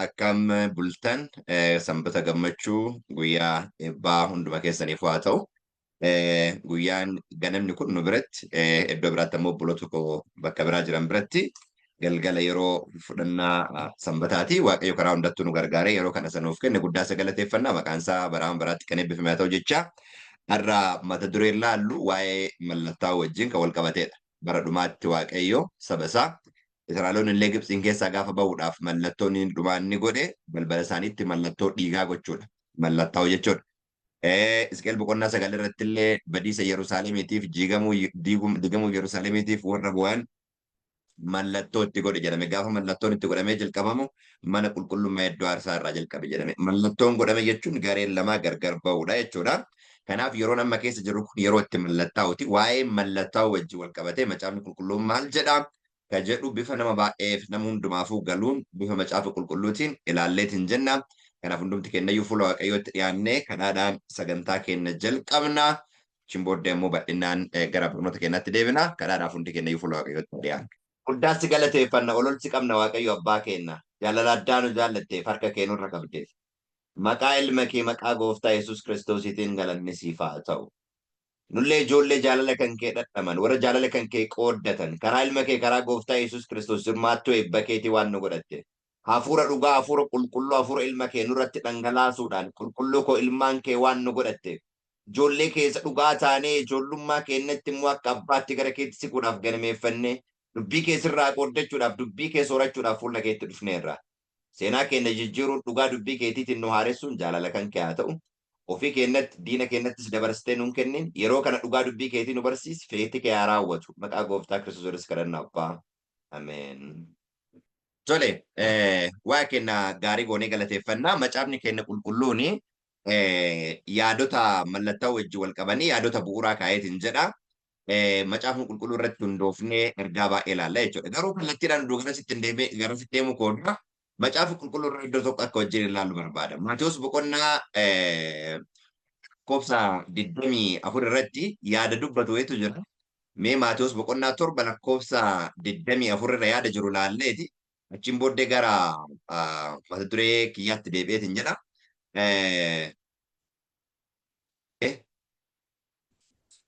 akkam bultan sanbata gammachuu guyyaa eebbaa hunduma keessaniif haa ta'u. Guyyaan ganamni kun nu biratti iddoo biraatti ammoo obboloota tokko bakka biraa jiran biratti galgala yeroo fudhannaa sanbataati. Waaqayyo karaa hundattuu nu gargaaree yeroo kana sanuuf kenne guddaa isa galateeffannaa maqaan isaa baraan baraatti kan eebbifame haa ta'u jecha. Har'a mata duree laallu waa'ee mallattoo wajjin kan wal qabatedha. Bara dhumaatti waaqayyo saba isaa Israa'eloonni illee Gibxiin keessaa gaafa bahuudhaaf mallattoon dhumaan ni godhe balbala isaaniitti mallattoo dhiigaa gochuudha. Mallattoo jechuudha. Isqeel boqonnaa 9 irratti illee badiisa Yerusaalemiitiif diigamuu Yerusaalemiitiif warra bu'an mallattoo itti godhe jedhame. Gaafa mallattoon itti godhamee jalqabamu mana qulqullummaa iddoo aarsaa irraa jalqabe jedhame. Mallattoon godhame jechuun gareen lamaa gargar bahuudha jechuudha. Kanaaf yeroo amma keessa jiru kun yeroo itti mallattaa'uti. Waa'ee mallattoo wajjin wal qabatee macaafni qulqulluun maal jedhaa? Ka jedhu bifa nama baay'eef nama hundumaafuu galuun bifa macaafa qulqulluutiin ilaalleetiin jenna. Kanaaf hundumti kennayyuu fuula waaqayyootti dhiyaannee kanaadhaan sagantaa keenya jalqabna. Achiin booddee immoo bal'inaan gara barnoota keenyaatti deebina. Kanaadhaaf hundi kennayyuu fuula waaqayyootti dhiyaanna. Guddaatti galateeffanna ololchi qabna waaqayyo abbaa keenya. Jaalala addaa nu jaallatteef harka kee nurra qabdeef. Maqaa ilma kee maqaa gooftaa Yesuus Kiristoosiitiin galanni siif haa ta'u. Nullee ijoollee jaalala kan kee dhadhaman warra jaalala kan kee qooddatan karaa ilma kee karaa gooftaa Yesuus Kiristoos hirmaattuu eebba keetii waan nu godhatte. Hafuura dhugaa hafuura qulqulluu hafuura ilma kee nurratti dhangalaasuudhaan qulqulluu koo ilmaan kee waan nu godhatte. Ijoollee keessa dhugaa taanee ijoollummaa keenyatti immoo akka abbaatti gara keetti siquudhaaf ganameeffannee dubbii kee sirraa qooddachuudhaaf dubbii kee soorachuudhaaf fuula keetti dhufneerra. Seenaa keenya jijjiiruun dhugaa dubbii keetiitiin nu haaressuun jaalala kan kee haa ta'u. Ofii keenyatti diina keenyattis dabarsitee nuun kennin yeroo kana dhugaa dubbii keetii nu barsiisi feetii kee haa raawwatu maqaa gooftaa Kiristoosis kadhannaa abbaa ameen. Tole waa keenya gaarii goonee galateeffannaa macaafni keenya qulqulluun yaadota mallattoo wajjin wal qabanii yaadota bu'uuraa kaayetiin jedha. Macaafni qulqulluu irratti hundoofnee ergaa baay'ee ilaalla jechuudha. Garuu kallattiidhaan iddoo garasitti deemuu koodha. Macaafa qulqulluu irra iddoo tokko akka wajjin ilaallu barbaada. Maatiyos boqonnaa lakkoofsa 24 irratti yaada dubbatu wayitu jira. Mee Maatiyos boqonnaa 7 lakkoofsa 24 irra yaada jiru laalleeti. Achiin booddee gara mata duree kiyyaatti deebi'eetiin jedha.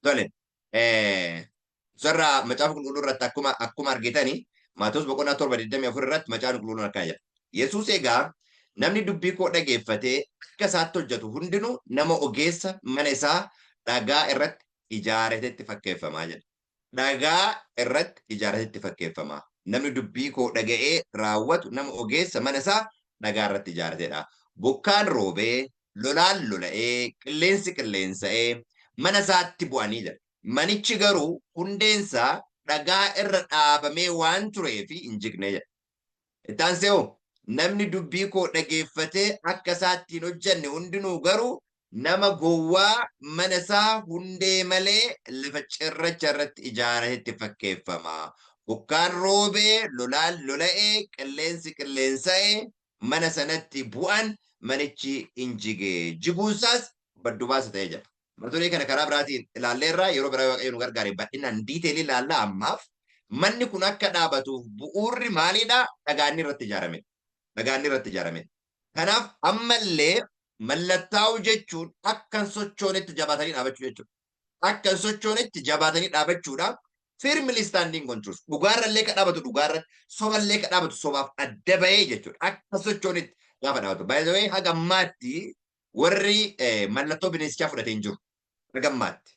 Tole. Sarara macaafa qulqulluu irratti akkuma argitanii Maatiyos boqonnaa 7:24 irratti macaafni qulqulluun akkana jedha. Yesuus egaa namni dubbii koo dhageeffatee akka isaatti hojjetu hundinuu nama ogeessa mana isaa dhagaa irratti ijaaratetti fakkeeffamaa jedha. Dhagaa irratti ijaaratetti fakkeeffamaa. Namni dubbii koo dhaga'ee raawwatu nama ogeessa mana isaa dhagaa irratti ijaarateedha. Bokkaan roobee, lolaan lola'ee, qilleensi qilleensa'ee mana isaatti bu'anii jedha. Manichi garuu hundeensaa dhagaa irra dhaabamee waan tureef hin jigne jedha. Ittaan se'oo namni dubbii koo dhageeffatee akka isaatti hin hojjenne hundinuu garuu nama gowwaa mana isaa hundee malee lafa cirracha irratti ijaaratetti fakkeeffama. Bokkaan roobee, lolaan lola'ee, qilleensi qilleensa'ee mana sanatti bu'an manichi hin jige. Jiguunsaas baddu baasa ta'ee jira. Mata duree kana karaa biraatiin ilaalleerraa yeroo biraa waaqayyo nu gargaare bal'inaan diiteelii ilaalla ammaaf manni kun akka dhaabatuuf bu'uurri maalidha? Dhagaanni irratti ijaarame. Dhagaanni irratti ijaarame. Kanaaf ammallee mallattaa'u jechuun akka hin sochoonetti jabaatanii dhaabachuu jechuudha. Akka hin sochoonetti jabaatanii dhaabachuudhaaf firmili istaandiin gochuus dhugaarrallee ka dhaabatu dhugaarratti soballee ka dhaabatu sobaaf adda bahee jechuudha. Akka sochoonetti gaafa dhaabatu. Baay'ee haga ammaatti warri mallattoo bineensichaa fudhatee hin jiru. Haga ammaatti.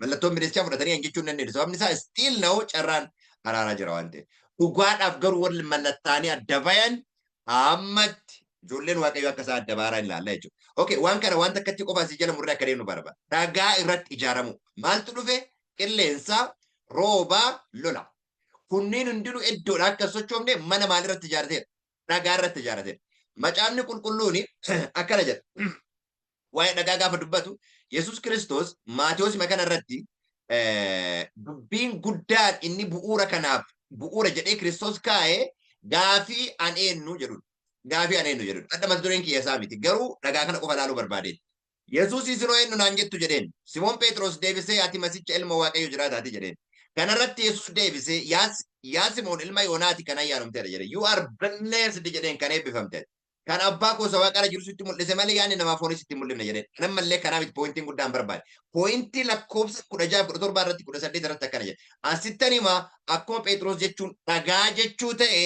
Mallattoon bineensichaa fudhatanii hin jechuun dandeenye. Sababni isaa stiil na'u carraan araaraa jira waan ta'eef. Dhugaadhaaf garuu warri mallattaanii adda bayan ammatti ijoolleen waaqayyoo akka isaa adda baaraan ilaalla jechuudha. Okay, waan kana wanta akkatti qofaa asii jala murree akka deemnu barbaada. Dhagaa irratti ijaaramu. Maaltu dhufe? Qilleensa, roobaa, lola. Kunniin hundinuu iddoodha akka sochoofne mana maalirratti ijaarateedha? Dhagaa irratti ijaarateedha. Macaafni qulqulluun akkana jedha. Waa'ee dhagaa gaafa dubbatu Yesuus Kiristoos Maatiyos kana irratti dubbiin guddaan inni bu'uura kanaaf bu'uura jedhee Kiristoos kaa'ee gaafii an eenyu jedhudha. Gaafii an eenyu jedhudha. Adda mata dureen kiyya isaa miti. Garuu dhagaa kana qofa ilaaluu barbaadeetti. Yesuus isinoo eenyu naan jettu jedheen. Simoon Phexros deebisee ati masicha ilma waaqayyo jiraataati jedheen. Kanarratti Yesuus deebisee yaa Simoon ilma Yoonaati kan ayyaanumteedha jedhe. You are blessed jedheen kan eebbifamte. Kan abbaa koo isa waaqarra jiru sitti mul'ise malee yaadni namaa foonis sitti mul'ifne jedhee. Nammallee kanaaf pointiin guddaan barbaade. Pointii lakkoofsa 16 17 irratti 18 irratti akkana jedhe. Asittan himaa akkuma Phexros jechuun dhagaa jechuu ta'e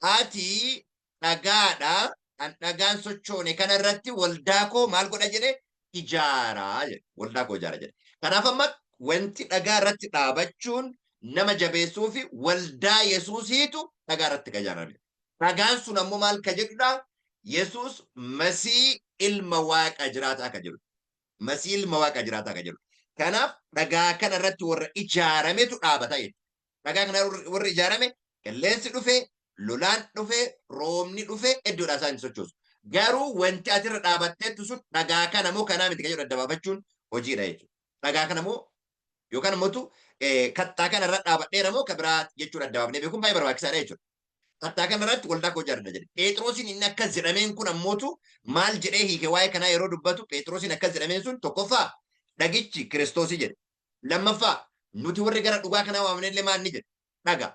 ati dhagaadha. An dhagaan sochoone kana irratti waldaa koo maal godha jedhe ijaaraa jedhe. Waldaa koo ijaara jedhe. Kanaaf amma wanti dhagaa irratti dhaabachuun nama jabeessuu fi waldaa Yesuusiitu dhagaa irratti ijaarame. Dhagaan sun ammoo maal ka jedhudha? Yesuus Masii ilma waaqa jiraataa ka jedhu. Masii ilma waaqa jiraataa ka jedhu. Kanaaf dhagaa kana irratti warra ijaarametu dhaabata jechuudha. Dhagaa kana warra ijaarame qilleensi dhufee, lolaan dhufee, roobni dhufee iddoodhaa isaan sochoosu. Garuu wanti ati irra dhaabatteettu sun dhagaa kana moo kanaa miti ka jedhu adda baafachuun hojiidha jechuudha. Dhagaa kana moo yookaan immoo kattaa kana irra dhaabadheera moo ka biraa jechuudha adda baafnee beekuun baay'ee barbaachisaadha jechuudha. Kattaa kana irratti waldaa koo ijaarra jedhe. Phexrosiin inni akkas jedhameen kun ammootu maal jedhee hiike waa'ee kanaa yeroo dubbatu Phexrosiin akkas jedhameen sun tokkoffaa dhagichi Kiristoosii jedhe. Lammaffaa nuti warri gara dhugaa kanaa waamnellee maal ni jedhe dhagaa.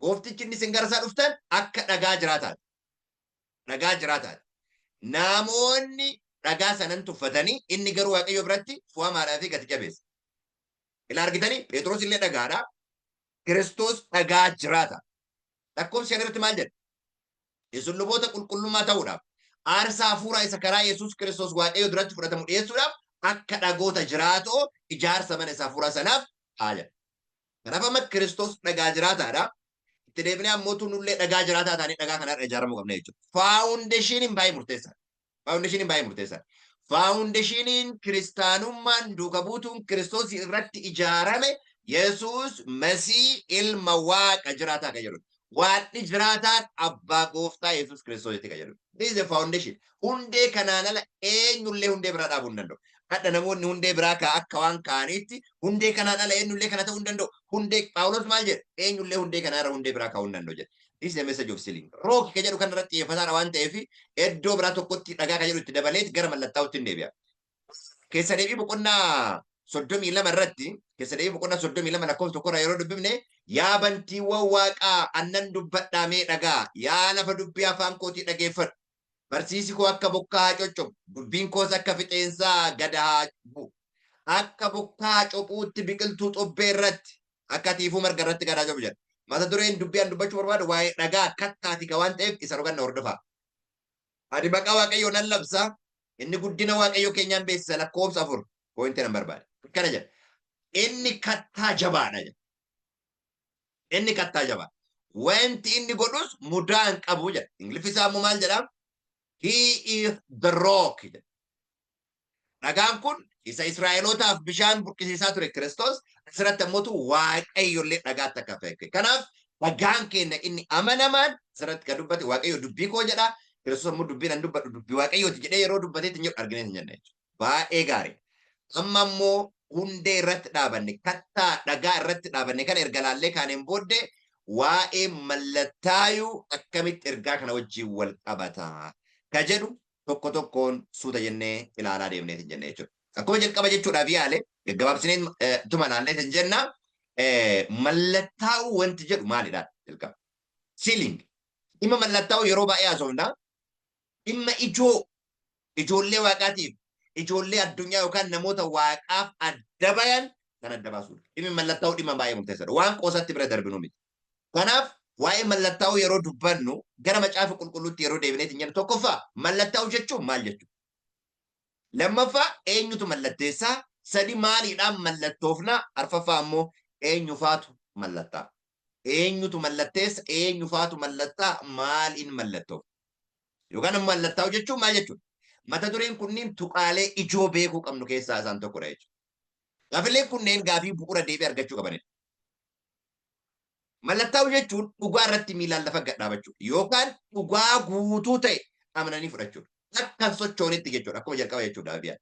Gooftichi inni isin gara isaa dhuftan akka dhagaa jiraataati. Dhagaa jiraataati. Namoonni dhagaa sanan tuffatanii inni garuu Waaqayyo biratti fu'amaadhaa fi gati jabeessa. Ila argitanii Phexros illee dhagaadha. Kiristoos dhagaa jiraata. Lakkoofsi irratti maal jedhe? Yesuus luboota qulqullummaa ta'uudhaaf aarsaa hafuuraa isa karaa Yesuus Kiristoos Waaqayyo duratti fudhatamu dhiyeessuudhaaf akka dhagoota jiraatoo ijaarsa mana isaa hafuuraa sanaaf haala. Kanaaf amma Kiristoos dhagaa jiraataadha. Itti deebinee ammootu nullee dhagaa jiraataa ta'anii dhagaa kanarra ijaaramuu qabna jechuudha. Faawundeeshiniin baay'ee murteessaadha. Faawundeeshiniin baay'ee murteessaadha. Faawundeeshiniin kiristaanummaan duuka buutuun Kiristoos irratti ijaarame Yesuus Masii ilma waaqa jiraataa kan jedhudha. Waaqni jiraataan abbaa gooftaa Yesuus Kiristoos itti kan jedhudha. This is the foundation. Hundee kanaan ala eenyullee hundee biraa dhaabuu hin danda'u. Hadha namoonni hundee biraa akka waan kaaniitti hundee kanaan ala eenyullee kana ta'uu hin danda'u. Hundee Phaawulos maal jedhe? Eenyullee hundee kanaa irra hundee biraa kaa'uu hin danda'u jedhe. This is the message of sealing. Rook ka jedhu kan irratti xiyyeeffataadha waan ta'eef iddoo biraa tokkotti dhagaa ka jedhu itti dabaleeti gara mallattaa'utti hin deebi'a. Keessa deebii boqonnaa 32 irratti keessa deebii boqonnaa 32 lakkoofsa tokkorraa yeroo dubbifne yaa bantiiwwan waaqaa annan dubbadhaa mee dhagaa yaa lafa dubbii afaan kootii dhageeffadhu. Barsiisi koo akka bokkaa coccobu dubbiin koos akka fixeensaa gada haa bu'u. Akka bokkaa cophuutti biqiltuu xobbee irratti akka tiifuu marga irratti gadaa cabu jedha. Mata dureen dubbii an dubbachuu barbaadu waa'ee dhagaa kattaati ka waan ta'eef isa roganna hordofaa. Ati maqaa Waaqayyoo nan labsa inni guddina Waaqayyoo keenyaan beeksisa lakkoofsa 4 poointii nan barbaada. Akkana jedha. Inni kattaa jabaadha jedha. Inni kattaa jabaadha. Wanti inni godhus mudaa hin qabu jedha. Ingiliffisaa immoo maal jedhaa? He is the rock. Dhagaan kun isa Israa'elootaaf bishaan burqisiisaa ture Kiristoos asirratti ammootu Waaqayyollee dhagaatti akka fe'e. Kanaaf dhagaan keenya inni amanamaan asirratti kan dubbate Waaqayyo dubbii koo jedha. Kiristoos immoo dubbii nan dubbadhu dubbii Waaqayyooti jedhee yeroo dubbateetti hin jedhu arginee hin jenne jechuudha. Baay'ee gaarii. Amma immoo hundee irratti dhaabanne kattaa dhagaa irratti dhaabanne kana erga laallee kaaneen booddee waa'ee mallattaayuu akkamitti ergaa kana wajjin wal qabata. Ka jedhu tokko tokkoon suuta jennee ilaalaa deemneet hin jenne jechuudha. Akkuma jalqaba jechuudhaaf yaale gaggabaabsinee tuma laallee hin jenna mallattaa'uu wanti jedhu maalidha jalqaba. Sealing. Dhimma mallattaa'uu yeroo baay'ee haasofna. Dhimma ijoollee waaqaatiif ijoollee addunyaa yookaan namoota waaqaaf adda bayan kan adda baasudha. Dhimmi mallattaa'uu dhimma baay'ee murteessaadha. Waan qoosatti bira darbinu miti. Kanaaf waa'ee mallattaa'uu yeroo dubbannu gara macaafa qulqulluutti yeroo deebineet hin jennu tokkoffaa mallattaa'uu jechuun maal jechuudha? Lammaffaa eenyutu mallatteessaa? Sadi maaliidhaan mallattoofna? Arfaffaa ammoo eenyufaatu mallattaa? Eenyutu mallatteessa? Eenyufaatu mallattaa? Maaliin mallattoof? Yookaan ammoo mallattaa'uu jechuun maal jechuudha? Mata dureen kunniin tuqaalee ijoo beekuu qabnu keessaa isaan tokkodha jechuudha. Gaafileen kunneen gaafii bu'uura deebii argachuu qabanidha. Mallattaa'uu jechuun dhugaa irratti miilaan lafa gadhaabachuu yookaan dhugaa guutuu ta'e amananii fudhachuudha. Akka sochoonitti jechuudha. Akkuma jalqaba jechuudha.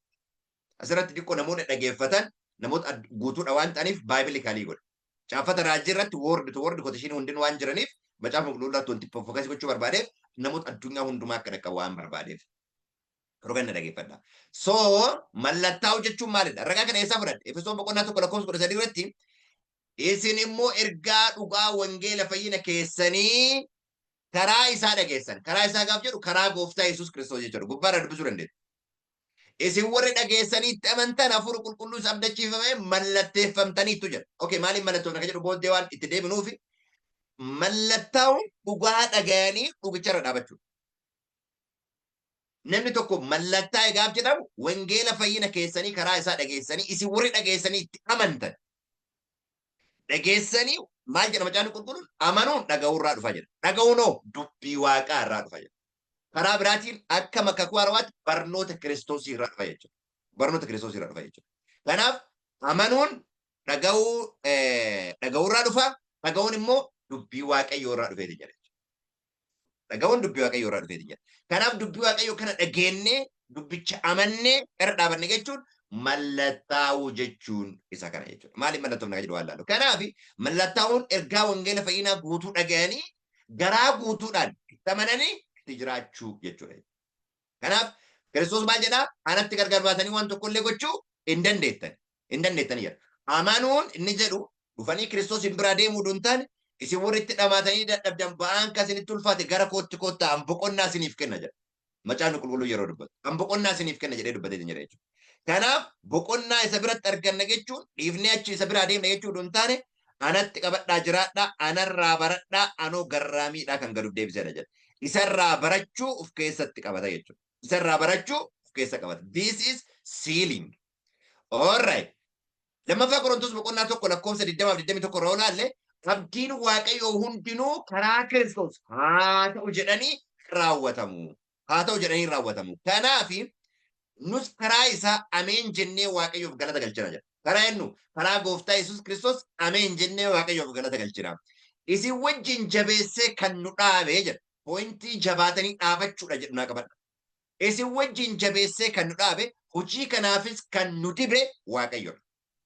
Asirratti xiqqoo namoonni dhageeffatan namoota guutuudha waan ta'aniif baay'ee kaalii godha. Caafata raajii irratti word to word qotishiin hundin waan jiraniif macaafa qulqulluudhaatti wanti fokkasii gochuu barbaadeef namoota addunyaa hundumaa akka dhaqqabu waan barbaadeef. Roganna dhageeffadha. So mallattaa'uu jechuun maalidha? Ragaa kana eessaa fudhadhe? Efesoon boqonnaa 1:13 irratti isin immoo ergaa dhugaa wangeela fayyina keessanii karaa isaa dhageessan. Karaa isaa gaaf jedhu karaa gooftaa Yesuus Kiristoos jechuudha. Gubbaarra dubbisuu dandeenya. Isin warri dhageessaniitti amantan hafuura qulqulluu abdachiifamee mallatteeffamtaniittu jedha. Okay, maaliif mallattoofna kan jedhu booddee waan itti deebinuufi mallattaa'uun dhugaa dhagayanii dhugicharra dhaabachuudha. Namni tokko mallattaa'e gaaf jedhamu wangeela fayyina keessanii karaa isaa dhageessanii isin warri dhageessaniitti amantan. Dhageessanii maal jedha macaafni qulqulluun amanuun dhaga'uurraa dhufa jedha. Dhaga'uunoo dubbii waaqaa irraa dhufa jedha. Karaa biraatiin akka makakuu harawaatti barnoota kiristoosii irraa dhufa jechuudha. Barnoota kiristoosii irraa dhufa jechuudha. Kanaaf amanuun dhaga'uurraa dhufa, dhaga'uun immoo dubbii waaqayyoo irraa dhufeeti jedha. Dhaga'uun dubbii waaqayyoo irraa dhufeeti jedha. Kanaaf dubbii waaqayyoo kana dhageennee dubbicha amannee irra dhaabanne jechuun mallattaa'uu jechuun isa kana jechuudha. Maaliif mallattoofna kan jedhu waan laallu. Kanaaf mallattaa'uun ergaa wangeela fayyinaa guutuu dhaga'anii garaa guutuudhaan itti amananii itti jiraachuu jechuudha. Kanaaf Kiristoos maal jedhaa? Anatti gargar baatanii waan tokkollee gochuu hin dandeettan. Hin dandeettan jedha. Amanuun inni jedhu dhufanii Kiristoos hin biraa deemuu hin taane isin warri itti dhamaatanii dadhabdan ba'aan kan isinitti ulfaate gara kootti koottaa an boqonnaa isiniif kenna jedha. Macaafni qulqulluu yeroo dubbatu. An boqonnaa isiniif kenna jedhee dubbatee jira jechuudha. Kanaaf boqonnaa isa biratti arganna jechuun dhiifnee achi isa biraa deemna jechuudha hin taane anatti qabadhaa jiraadhaa anarraa baradhaa anoo garraamiidhaa kan gadu deebisedha jedha. Isarraa barachuu of keessatti qabata jechuudha. Isarraa barachuu of keessa qabata. This is sealing. All right. Lammaffaa Qorontos boqonnaa tokko lakkoofsa 20-21 irraa olaallee abdiin waaqayyoo hundinuu karaa Kiristoos haa ta'u jedhanii raawwatamu. Haa ta'u jedhanii raawwatamu. Kanaaf nus karaa isaa ameen jennee waaqayyoof galata galchina jedha. Karaa jennu karaa gooftaa Yesuus Kiristoos ameen jennee waaqayyoof galata galchina. Isin wajjin jabeessee kan nu dhaabee jedha. Pointii jabaatanii dhaabachuudha jedhu naa qabadha. Isin wajjin jabeessee kan nu dhaabe hojii kanaafis kan nu dibe waaqayyoodha.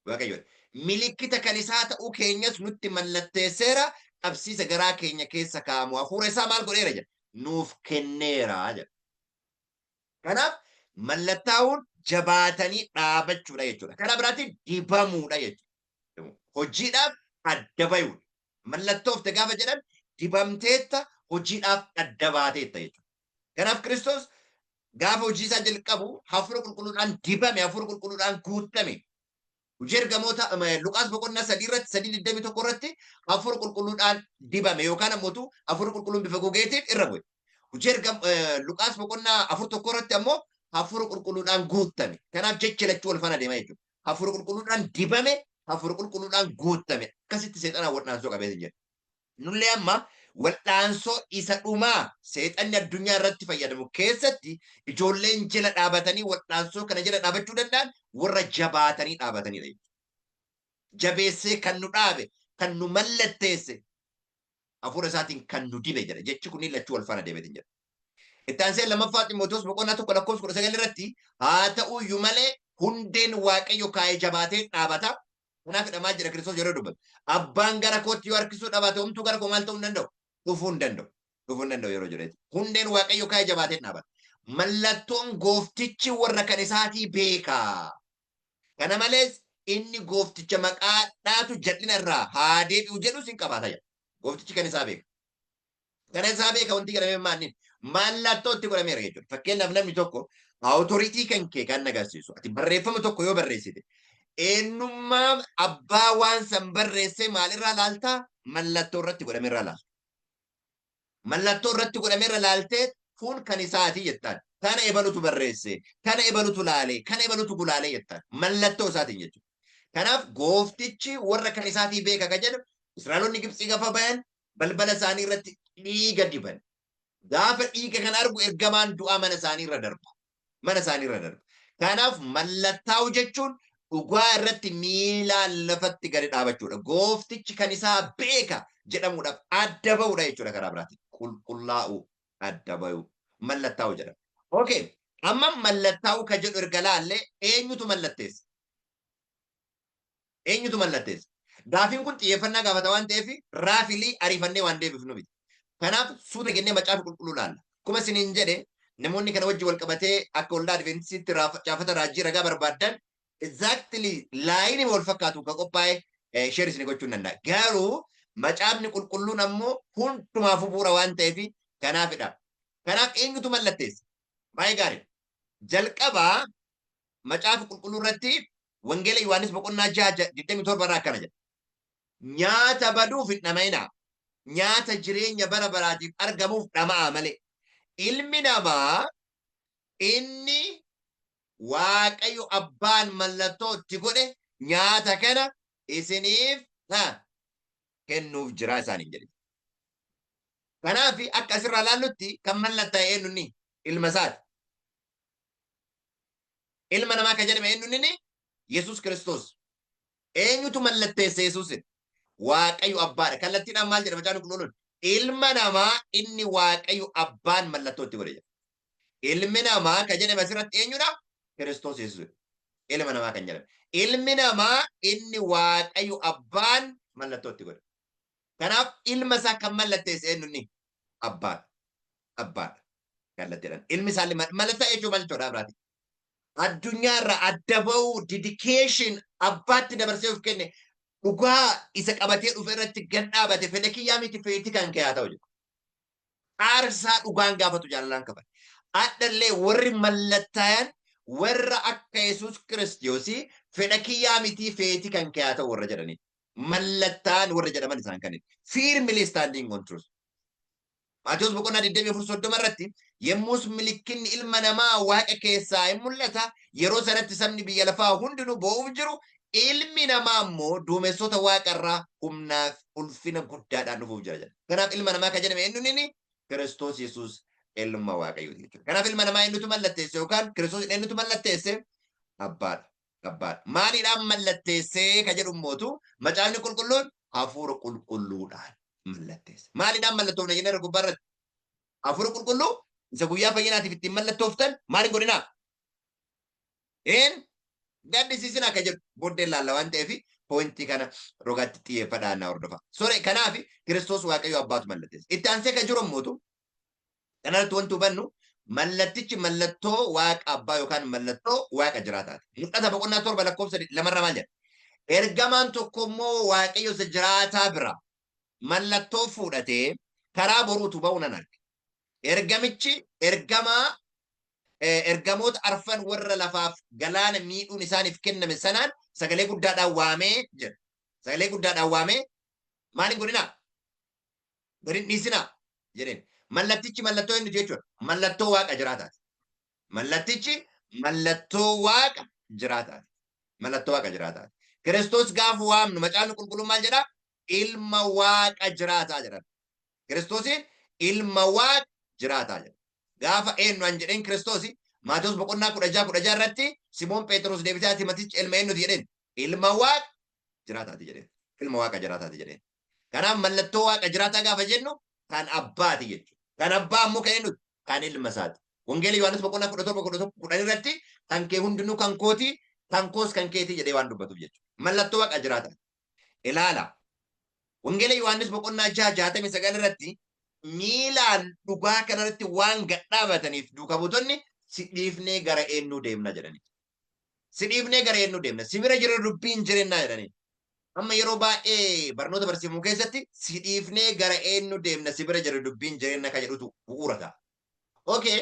Waaqayyoodha. Milikkita kan isaa ta'uu keenyas nutti mallatteesseera qabsiisa garaa keenya keessa kaa'amu. Hafuura isaa maal godheera jedha. Nuuf kenneera jedha. Kanaaf mallattaa'uun jabaatanii dhaabachuudha jechuudha. Kana biraatiin dibamuudha jechuudha. Hojiidhaaf adda bayuudha. Mallattoofte gaafa jedhan dibamteetta hojiidhaaf adda baateetta jechuudha. Kanaaf Kiristoos gaafa hojii isaa jalqabu hafuura qulqulluudhaan dibame, hafuura qulqulluudhaan guutame. Hojii ergamoota Luqaas boqonnaa 3:21 irratti hafuura qulqulluudhaan dibame yookaan ammoo hafuura qulqulluun bifa gogeetiin irra bu'e. Hojii Luqaas boqonnaa 4:1 irratti ammoo hafuura qulqulluudhaan guutame. Kanaaf jecha lachuu wal faana deema jechuudha. Hafuura qulqulluudhaan dibame, hafuura qulqulluudhaan guutame. Akkasitti seexanaa wal'aansoo qabeetiin jedha. Nullee amma wal'aansoo isa dhumaa seexanni addunyaa irratti fayyadamu keessatti ijoolleen jala dhaabatanii wal'aansoo kana jala dhaabachuu danda'an warra jabaatanii dhaabatanidha. Jabeessee kan nu dhaabe, kan nu mallatteesse, hafuura isaatiin kan nu dibe jedha. Jechi kunniin lachuu wal faana deemeetiin jedha. Itti aansee lammaffaa Ximootoos boqonnaa 1:19 irratti haa ta'u iyyuu malee hundeen waaqayyo kaa'ee jabaatee dhaabata. Kanaaf hidhamaa jira Kiristoos yeroo dubbatu. Abbaan gara kootti yoo harkisuu dhabaate homtuu gara koo maal ta'uu hin danda'u? Dhufuu hin danda'u. Dhufuu hin danda'u yeroo jedheeti. Hundeen waaqayyo kaa'ee jabaatee dhaabata. Mallattoon gooftichi warra kan isaatii beekaa. Kana malees inni goofticha maqaa dhaatu jal'ina irraa haa deebi'u jedhus hin qabaata jedha. Gooftichi kan isaa beeka. Kana isaa beeka wanti jedhamee maanni mallattoo itti godhameera jechuudha. Fakkeenyaaf namni tokko awutoriitii kan kee kan agarsiisu. Ati barreeffama tokko yoo barreessite eenyummaa abbaa waan san barreessee maalirraa laaltaa? Mallattoo irratti godhameerraa laalta. Mallattoo irratti godhameerra laaltee kun kan isaatii jettaan. Kana ebalutu barreesse, kana ebalutu laalee, kana ebalutu gulaalee jettaan. Mallattoo isaatiin jechuudha. Kanaaf gooftichi warra kan isaatii beeka kan jedhu Israa'eloonni Gibxii gaafa bayan balbala isaanii irratti dhiiga diban. Gaafa dhiiga kan argu ergamaan du'aa mana isaanii irra darba. Mana isaanii irra darba. Kanaaf mallattaa'u jechuun dhugaa irratti miilaan lafatti gadi dhaabachuudha. Gooftichi kan isaa beeka jedhamuudhaaf adda ba'uudha jechuudha karaa biraatiin. Qulqullaa'u adda ba'u mallattaa'u jedhama. Okay. Amma mallattaa'u kan jedhu erga laallee eenyutu mallatteessa? Eenyutu mallatteessa? Gaafiin kun xiyyeeffannaa gaafata waan ta'eef raafilii ariifannee waan deebifnu miti. Kanaaf suuta kennee macaafa qulqulluu laalla. Akkuma isiniin jedhe namoonni kana wajji wal qabatee akka waldaa Adiventistiitti caafata raajii ragaa barbaaddan exactly laayinii wal fakkaatu kan qophaa'e sheer isin gochuu danda'a. Garuu Macaafni qulqulluun ammoo hundumaaf bu'uura waan ta'eef kanaafidha. Kanaaf eenyutu mallatteessa? Baay'ee gaarii. Jalqabaa macaafa qulqulluu irratti wangeela Yohaannis boqonnaa 6:27 irraa akkana jedha. Nyaata baduuf hin dhama'inaa. Nyaata jireenya bara baraatiif argamuuf dhama'a malee. Ilmi namaa inni Waaqayyo abbaan mallattoo itti godhe nyaata kana isiniif kennuuf jira isaaniin jedhe. Kanaaf akka asirraa ilaallutti kan mallatta'e eenyunni ilma isaati. Ilma namaa kan jedhame eenyunni Yesuus Kiristoos. Eenyutu mallatteessa Yesuusin? Waaqayyo abbaadha. Kallattiidhaan maal jedha macaan qulqulluun? Ilma namaa inni Waaqayyo abbaan mallattoo itti godhe jedha. Ilmi namaa kan jedhame asirratti eenyudha? Kiristoos Yesuus. Ilma namaa kan jedhame. Ilmi namaa inni Waaqayyo abbaan mallattoo itti godhe. Kanaaf ilma isaa kan mallatteesse eenyunni? Abbaadha. Abbaadha. Kallattiidhaan. Ilmi isaa mallattoo jechuun maal jechuudha biraati? Addunyaarra adda ba'uu dedication abbaatti dabarsee of kenne dhugaa isa qabatee dhufe irratti gad dhaabate fedha kiyyaa miti feetii kan kee haa ta'u jedhu. Aarsaa dhugaan gaafatu jaalalaan qaban. Addallee warri mallattaayan warra akka Yesuus Kiristoos fedha kiyyaa miti feetii kan kee haa ta'u warra jedhanii. Mallattaan warra jedhaman isaan kanidha. Firmly standing on truth. Maatiyoos boqonnaa 24:30 irratti yemmus milikinni ilma namaa waaqa keessaa hin mul'ata. Yeroo sanatti sabni biyya lafaa hundinuu boo'uuf jiru. Ilmi namaa immoo duumessoota waaqarraa humnaaf ulfina guddaadhaan dhufuuf jira jedha. Kanaaf ilma namaa kan jedhame eenyunni Kiristoos Yesuus ilma Waaqayyooti jechuudha. Kanaaf ilma namaa eenyutu mallatteesse yookaan Kiristoos eenyutu mallatteesse? Abbaadha. Abbaadha. Maaliidhaan mallatteessee kan jedhu mootu macaafni qulqulluun hafuura qulqulluudhaan mallatteesse. Maaliidhaan mallattoo na jenna gubbaarratti? Hafuura qulqulluu isa guyyaa fayyinaatiif ittiin mallattooftan maaliin godhinaa? Gaddisiisinaa kan jedhu booddeen laalla waan ta'eef poointii kana rogaatti xiyyeeffadhaan na hordofa. Sore kanaaf Kiristoos Waaqayyo abbaatu mallatteessa. Itti aansee kan jiru mootu kanarratti wanti hubannu mallattichi mallattoo waaqa abbaa yookaan mallattoo waaqa jiraataati. Mul'ata boqonnaa 7:2 maal jedha? Ergamaan tokko immoo Waaqayyo isa jiraataa bira mallattoo fudhatee karaa boruutu ba'u nan arge. Ergamichi ergamoota arfan warra lafaaf galaana miidhuun isaaniif kenname sanaan sagalee guddaadhaan waamee jedha. Sagalee guddaadhaan waamee maaliin godhinaa? Gadi hin dhiisinaa jedheen. Mallattichi mallattoo inni jechuudha. Mallattoo waaqa jiraataati. Mallattichi mallattoo waaqa jiraataati. Mallattoo waaqa jiraataati. Kiristoos gaafa waamnu macaafni qulqulluun maal jedhaa? Ilma waaqa jiraataa jedha. Kiristoosiin ilma waaqa jiraataa jedha. Gaafa eenyu an jedheen Kiristoos Maatiyoos boqonnaa 16 irratti Simoon Phexros deebisee ati matichi ilma eenyuti jedheen? Ilma waaqa jiraataati jedheen. Ilma waaqa jiraataati jedheen. Kanaaf mallattoo waaqa jiraataa gaafa jennu kan abbaati jechuudha. Kan abbaa ammoo kan eenyuti? Kan ilma isaati. Wangeela Yohaannis boqonnaa 17:10 irratti kan kee hundinuu kan kooti, kan koos kan keetii jedhee waan dubbatuuf jechuudha. Mallattoo waaqa jiraataati. Ilaala. Wangeela Yohaannis boqonnaa 6:69 irratti miilaan dhugaa kanarratti waan gadhaabataniif duuka buutonni si dhiifnee gara eenyuu deemna jedhani. Si dhiifnee gara eenyuu deemna. Si bira jira dubbiin jireenyaa jedhani. Amma yeroo baay'ee barnoota barsiifamuu keessatti si dhiifnee gara eenyuu deemna si bira jira dubbiin jireenyaa kan jedhutu bu'uura ta'a. Okay,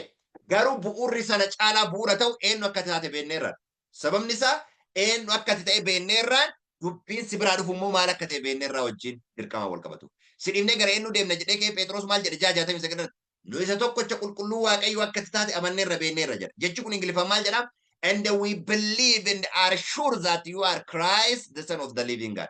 garuu bu'uurri sana caalaa bu'uura ta'u eenyu akka taate beekneerra. Sababni isaa eenyu akka ta'e beekneerraan dubbiin si biraa dhufu immoo maal akka ta'e beekneerraa wajjin dirqama wal qabatu. Si dhiifnee gara eenyuu deemna jedhee kee Phexros maal jedhe 6:69 nu isa tokkocha qulqulluu Waaqayyo akka taate amanneerra beekneerra jedha. Jechi kun Ingiliffaan maal jedhaa? And we believe and are sure that you are Christ, the Son of the living God.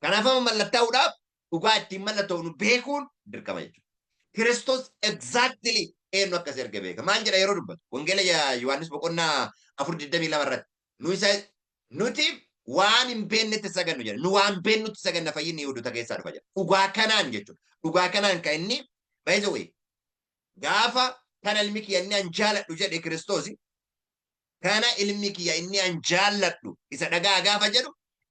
Kanaaf mallattaa'uudhaaf dhugaa ittiin mallatta'u nu beekuun dirqama jechuudha. Kiristoos exactly eenyu akkas erga beeka. Maal jedha yeroo dubbatu? Wangeela Yohaannis boqonnaa 4:22 irratti nuti waan hin beeknetti sagannu jedha. Nu waan beeknutti saganna fayyinni Yihuudoota keessaa dhufa jedha. Dhugaa kanaan jechuudha. Dhugaa kanaan kan inni by the way gaafa kana ilmi kiyya inni an jaalladhu jedhe Kiristoos kana ilmi kiyya inni an jaalladhu isa dhagaa gaafa jedhu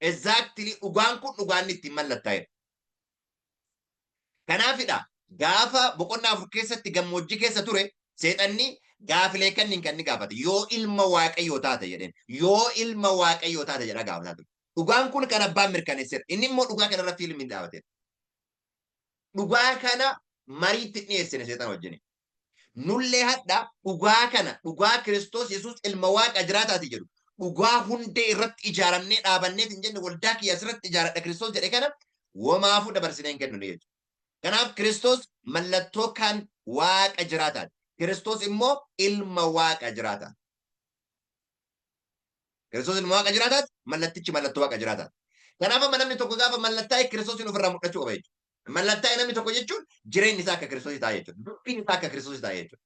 exactly dhugaan kun dhugaan ittiin mallattaa'edha. Kanaafidha gaafa boqonnaa 4 keessatti gammoojjii keessa ture seexanni gaafilee kanniin kan inni gaafate yoo ilma waaqayyoo taate jedheen yoo ilma waaqayyoo taate jedha gaafataa ture. Dhugaan kun kan abbaan mirkaneesseera. Inni immoo dhugaa kanarra fiilmiin dhaabate. Dhugaa kana mariitti dhiyeessine seexana wajjin. Nullee hadha dhugaa kana dhugaa Kiristoos Yesuus ilma waaqa jiraataati jedhu. Dhugaa hundee irratti ijaaramnee dhaabannee hin jenne waldaa kiyya asirratti ijaaradha Kiristoos jedhe kana wamaafuu dabarsinee hin kennu jechuudha. Kanaaf Kiristoos mallattoo kan waaqa jiraataati. Kiristoos immoo ilma waaqa jiraataati. Kiristoos ilma waaqa jiraataati. Mallattichi mallattoo waaqa jiraataati. Kanaaf amma namni tokko gaafa mallattaa'e Kiristoosiin ofirraa mul'achuu qaba jechuudha. Mallattaa'e namni tokko jechuun jireenyi isaa akka Kiristoos ta'a jechuudha. Dubbiin isaa akka Kiristoos ta'a jechuudha.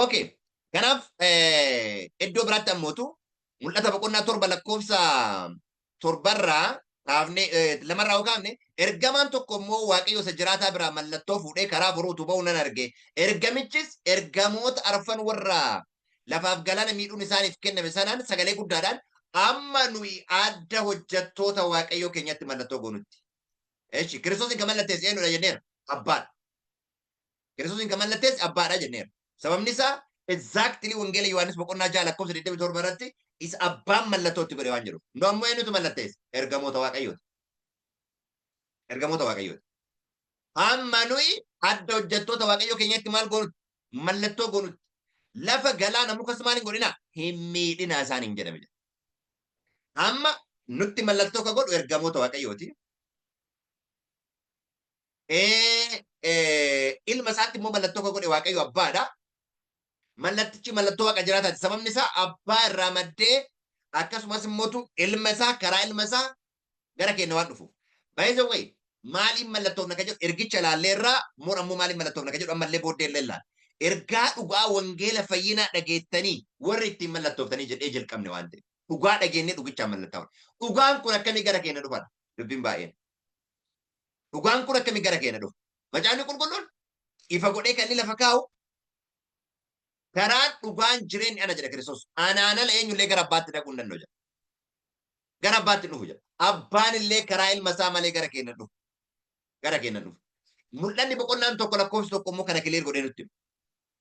Okay. Kanaaf iddoo biraatti ammootu mul'ata boqonnaa 7 lakkoofsa 7 lamarraa yoo kaafne ergamaan tokko immoo waaqayyo isa jiraataa biraa mallattoo fuudhee karaa boruutu ba'u nan arge. Ergamichis ergamoota arfan warra lafaaf galaana miidhuun isaaniif kenname sanaan sagalee guddaadhaan amma nuyi adda hojjettoota waaqayyoo keenyatti mallattoo goonutti. Eeshi Kiristoosin kan mallatteessi eenyudha jenneera? Abbaadha. Kiristoosin kan mallatteessi abbaadha jenneera. Sababni isaa exactly wangeela Yohaannis boqonnaa 6 lakkoofsa 27 irratti isa abbaan mallattootti godhe waan jedhu. Nu ammoo eenyutu mallatteessi? Ergamoota waaqayyooti. Ergamoota waaqayyooti. Amma nuyi adda hojjettoota waaqayyoo keenyatti maal goonutti? Mallattoo goonutti. Lafa galaana mukas maaliin godhina? Hin miidhina isaaniin jedhame. Amma nutti mallattoo ka godhu ergamoota waaqayyooti. Ilma isaatti immoo mallattoo ka godhe waaqayyo abbaadha. Mallattichi mallattoo waaqa jiraataati. Sababni isaa abbaa irraa maddee akkasumas immoo ilma isaa karaa ilma isaa gara keenya waan dhufu. By the way, maaliin mallattoofna ka jedhu ergicha ilaallee irraa moo ammoo maaliin mallattoofna ka jedhu ammallee booddee illee ilaalla. Ergaa dhugaa wangeela fayyinaa dhageettanii warri ittiin mallattooftanii jedhee jalqabne waan ta'eef. Dhugaa dhageennee dhugichaan mallattaa'u. Dhugaan kun akkamii gara keenya dhufadha? Dubbiin baay'een. Dhugaan kun akkamii gara keenya dhufa? Macaafni qulqulluun ifa godhee kan inni lafa kaa'u karaan dhugaan jireenyi ana jedha Kiristoos. Anaan ala eenyullee gara abbaatti dhaquu hin danda'u jedha. Gara abbaatti dhufu jedha. Abbaan illee karaa ilma isaa malee gara keenya dhufu. Gara keenya dhufu. Mul'anni boqonnaan tokko lakkoofsi tokko immoo kana kileer godhee nutti.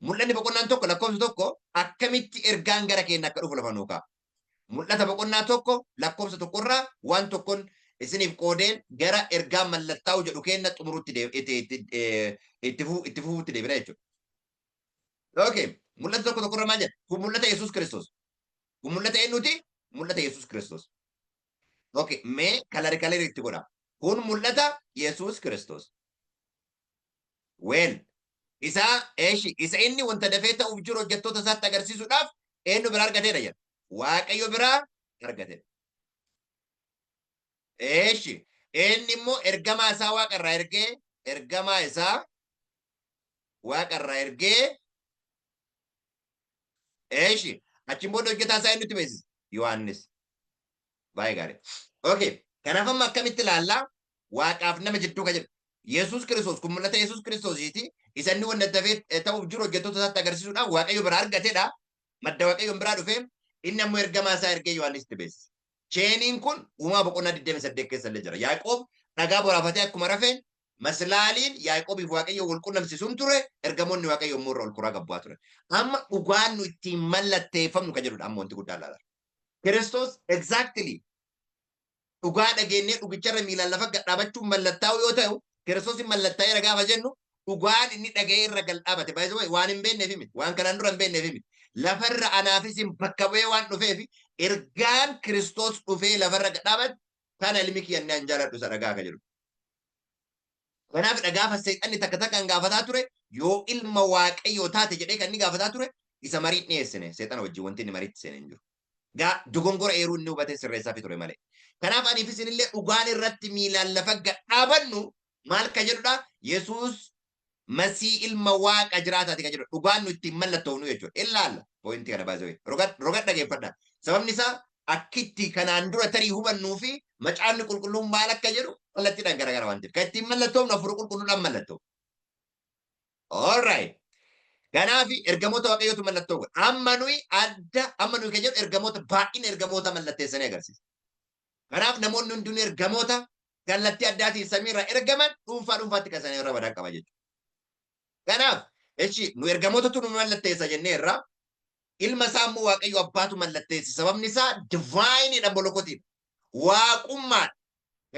Mul'anni boqonnaan tokko lakkoofsi tokko akkamitti ergaan gara keenya akka dhufu lafa nuu kaa'a. Mul'ata boqonnaa tokko lakkoofsa tokkorraa waan tokkoon isiniif qoodeen gara ergaa mallattaa'u jedhu kenna xumurutti itti fufuutti deebina jechuudha. Okay. Mul'ata tokko tokkorra maal jedha? Kun mul'ata Yesuus Kiristoos. Kun mul'ata eenyuti? Mul'ata Yesuus Kiristoos. Okay. Mee kalari itti godha. Kun mul'ata Yesuus Kiristoos. Well. Isa inni wanta dafee ta'uuf jiru hojjettoota isaatti agarsiisuudhaaf eenyu biraa argateedha jedha. Waaqayyo biraa argateedha. Inni immoo ergamaa isaa waaqarraa ergee ergamaa isaa waaqarraa ergee achiin booda hojjetaa isaa eenyutti beeksisa? Yohaannis. Baay'ee gaarii. Okay. Kanaaf amma akkamitti ilaallaa? Waaqaaf nama jidduu ka jedhu. Yesuus Kiristoos kun mul'ata Yesuus Kiristoosiiti. Isa inni wanta dafee ta'uuf jiru hojjettoota isaatti agarsiisuudhaaf waaqayyo biraa argateedha. Madda waaqayyoon biraa dhufee inni ammoo ergamaa isaa ergee Yohaannisitti beeksisa. Cheeniin kun uumaa boqonnaa 28 keessa illee jira. Yaaqoob dhagaa boraafatee akkuma rafeen maslaaliin Yaaqoobiif waaqayyo wal qunnamsiisuun ture ergamoonni waaqayyo immoo irra ol kuraa gabbaa ture. Amma dhugaan nu ittiin mallatteeffamnu ka jedhudha amma wanti guddaa laala. Kiristoos exactly dhugaa dhageenyee dhugicharra miilaan lafa gadhaabachuun mallattaa'u yoo ta'u Kiristoosin mallattaa'eera gaafa jennu dhugaan inni dhaga'ee irra gal dhaabate. By the way, waan hin beekneef miti. Waan kanaan dura hin beekneef miti. Lafarra anaafis hin bakka bu'ee waan dhufeef ergaan Kiristoos dhufee lafarra gadhaabate kana ilmi kiyyannaan jaaladhu isa dhagaa ka jedhu. Kanaaf dhagaafa seexanni takka takkaan gaafataa ture yoo ilma waaqayyoo taate jedhee kan inni gaafataa ture isa marii dhiyeessine seexana wajjin wanti inni mariitti seenee hin jiru. Dogongora eeruu inni hubatee sirreessaa fi ture malee. Kanaaf aniif isinillee dhugaan irratti miilaan lafa gadhaabannu maal ka jedhudha? Yesuus masii ilma waaqa jiraataati ka jedhudha. Dhugaan nu ittiin mallattoofnu jechuudha. Ilaalla poointii kana baasee roga dhageeffadha. Sababni isaa akkitti kanaan dura tarii hubannuu fi macaafni qulqulluun maal akka jedhu kallattiidhaan garagara waan ta'eef. Kan ittiin mallattoofnu hafuura qulqulluudhaan mallattoo. All right. Kanaaf ergamoota waaqayyootu mallattoo godha. Amma nuyi kan jedhu ergamoota baay'ina ergamoota mallatteessanii agarsiisa. Kanaaf namoonni hundinuu ergamoota kallattii addaatiin samiirraa ergaman dhuunfaatti kan isaanii irra badaa qaba jechuudha. Kanaaf nu ergamootatu nu mallatteessa jennee irraa ilma isaa immoo waaqayyo abbaatu mallatteesse. Sababni isaa divaayiniidha molokotiin. Waaqummaan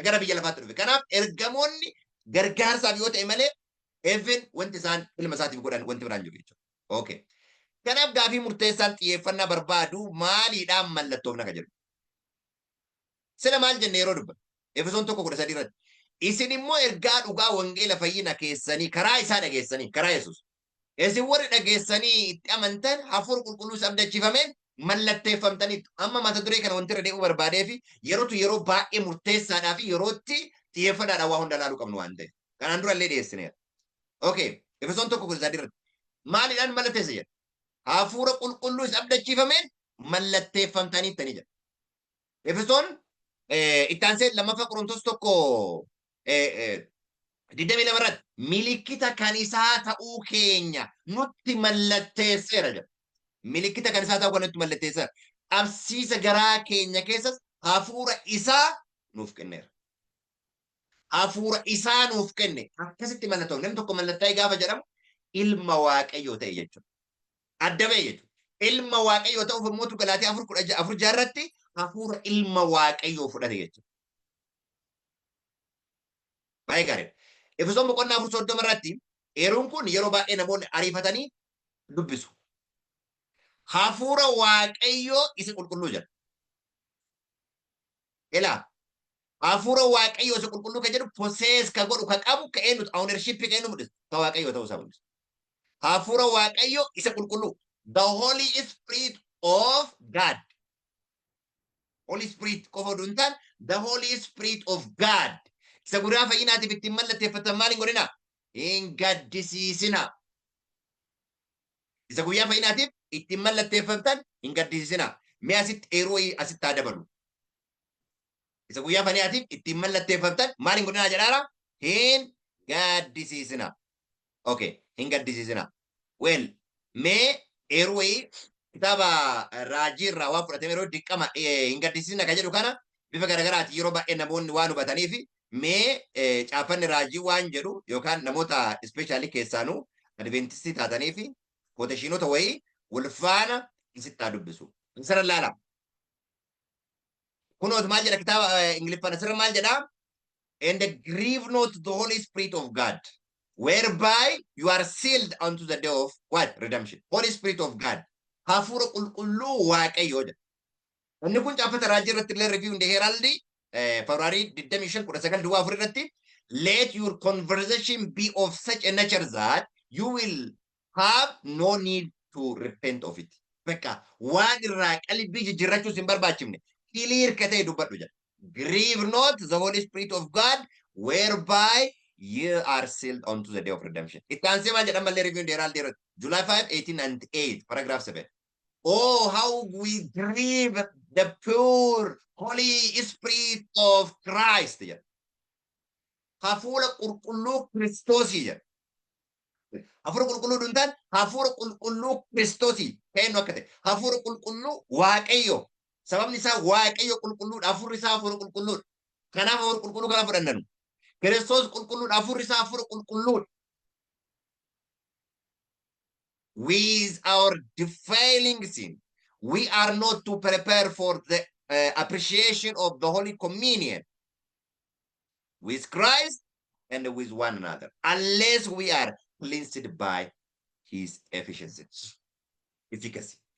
gara biyya lafaatti dhufe. Kanaaf ergamoonni gargaarsaaf yoo ta'e malee even wanti isaan ilma isaatiif godhan wanti biraan jiru jechuudha. Okay. Kanaaf gaafii murteessaan xiyyeeffannaa barbaadu maaliidhaan mallattoofna ka jedhu. Sila maal jenne yeroo dubban. Efesoon 1:13 irratti. Isin immoo ergaa dhugaa wangeela fayyina keessanii karaa isaa dhageessanii karaa Yesuus. Isin warri dhageessanii itti amantan hafuura qulqulluu abdachiifameen mallatteeffamtaniitu. Amma mata duree kana wanti irra deemuu barbaadee fi yeroo baay'ee murteessaadhaa fi yerootti xiyyeeffannaadhaan waa hunda ilaaluu qabnu waan ta'eef. Kanaan dura illee dhiyeessineera. Okay. Efesoon 1:13 irratti. Maaliidhaan mallatteessa jedha? Hafuura qulqulluu abdachiifameen mallatteeffamtaniittanii jedha. Efesoon itti aansee lammaffaa Qorontos 1:22 irratti milikkita kan isaa ta'uu keenya nutti mallatteesseera jedha. Milikkita kan isaa ta'uu nutti mallatteesseera. Qabsiisa garaa keenya keessas hafuura isaa nuuf kenneera. Hafuura isaa nuuf kenne akkasitti mallattoo namni tokko mallatta'ee gaafa jedhamu ilma waaqayyoo ta'e jechuudha. Adda ba'e jechuudha. Ilma waaqayyoo ta'uuf immoo Galaatii 4:4 irratti hafuura ilma waaqayyoo fudhate jechuudha. Baay'ee gaariidha. Efesoon 4:30 irratti eeruun kun yeroo baay'ee namoonni ariifatanii dubbisu. Hafuura waaqayyoo isa qulqulluu jedha. Ilaa hafuura waaqayyoo isa qulqulluu kan jedhu posees ka godhu ka qabu ka eenyu ownership ka eenyu mul'isu ka waaqayyoo ta'uu isaa mul'isu. Hafuura waaqayyoo isa qulqulluu. The Holy Spirit of God. Holy Spirit qofa oduu hin taane the Holy Spirit of God. Isa guddaa fayyinaatiif ittiin mallatteeffatan maal hin godhina? Hin gaddisiisina. Isa guyyaa fayyinaatiif ittiin mallatteeffatan hin gaddisiisina. Mee asitti eeroo asitti haa dabalu. Isa guyyaa fayyinaatiif ittiin mallatteeffatan maal hin godhina jedhaara? Hin gaddisiisina. Okay, hin gaddisiisina. Well, mee eeroo kitaaba raajii irraa waan fudhatame yeroo diqqama hin gaddisiisina kan jedhu kana bifa garagaraati yeroo baay'ee namoonni waan hubatanii fi mee caafanni raajii waan jedhu yookaan namoota ispeeshaalii keessaanuu adventistii taatanii fi kooteshiinota wayii wal faana isitti haa dubbisu. Sirra laala. Kunoot maal jedha kitaaba Ingiliffaan sirra maal jedha? And grieve not the Holy Spirit of God, whereby you are sealed unto the day of what? Redemption. Holy Spirit of God. Hafuura qulqulluu waaqayyoo jedha. Inni kun caafata raajii irratti illee review in the Herald February 25/19 irratti let your conversation be of such a nature that you will have no need to repent of it. Bakka waan irraa qalbii jijjiirrachuus hin barbaachifne clear ka ta'e dubbadhu jedha. Grieve not the Holy Spirit of God whereby you are sealed unto the day of redemption. Itti aansee maal jedhama illee review in the Herald July 5, 1898 paragraph 7. Oh, how we grieve the pure Holy Spirit of Christ. Hafuura qulqulluu Kiristoosii jedha. Hafuura qulqulluu duntaan hafuura qulqulluu Kiristoosii keenyu akka ta'e. Hafuura qulqulluu Waaqayyo. Sababni isaa Waaqayyo qulqulluudha. Hafuurri isaa hafuura qulqulluudha. Kanaaf hafuura qulqulluu kana fudhannan. Kiristoos qulqulluudha. Hafuurri isaa hafuura qulqulluudha. With our defiling sin, we are not to prepare for the appreciation of the Holy Communion with Christ and with one another, unless we are cleansed by His efficacy.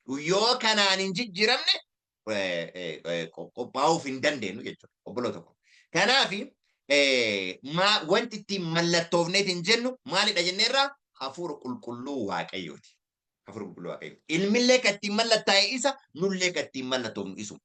Yoo kanaan hin jijjiiramne qophaa'uuf hin dandeenyu jechuudha obboloota koo. Kanaaf wanti ittiin mallattoofneet hin jennu maalidha jenneerraa? Hafuura qulqulluu waaqayyooti. Hafuura qulqulluu waaqayyooti. Ilmillee kan ittiin mallattaa'e isa, nullee kan ittiin mallattoofnu isu.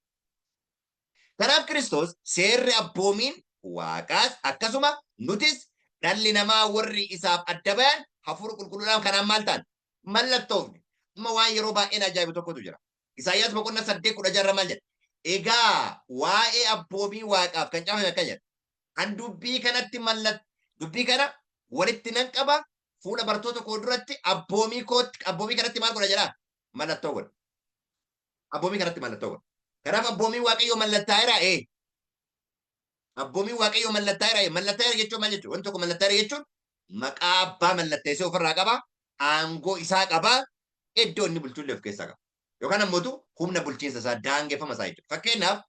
Kanaaf Kiristoos seerri abboomiin waaqaas akkasuma nutis dhalli namaa warri isaaf adda bayan hafuura qulqulluudhaan kanaan maal ta'an mallattoofne. Amma waan yeroo baay'een ajaa'ibu tokkotu jira. Isaayyaas 8:16 maal jedha? Egaa waa'ee abboomii waaqaaf kan caafame akka jedha. An dubbii kanatti dubbii kana walitti nan qaba. Fuula bartoota koo duratti abboomii kanatti maal godha jedhaa? Mallattoo godha. Abboomii kanatti mallattoo godha. Kanaaf abboomii waaqayyoo mallattaa'eera Abboomii waaqayyoo mallattaa'eera Mallattaa'eera jechuun maal jechuudha? Wanti tokko mallattaa'eera jechuun maqaa abbaa mallatteessee ofirraa qaba. Aangoo isaa qaba. Iddoo inni bulchullee of keessaa qaba. yookaan ammoo humna bulchiinsa isaa daangeffama isaa jechuudha. Fakkeenyaaf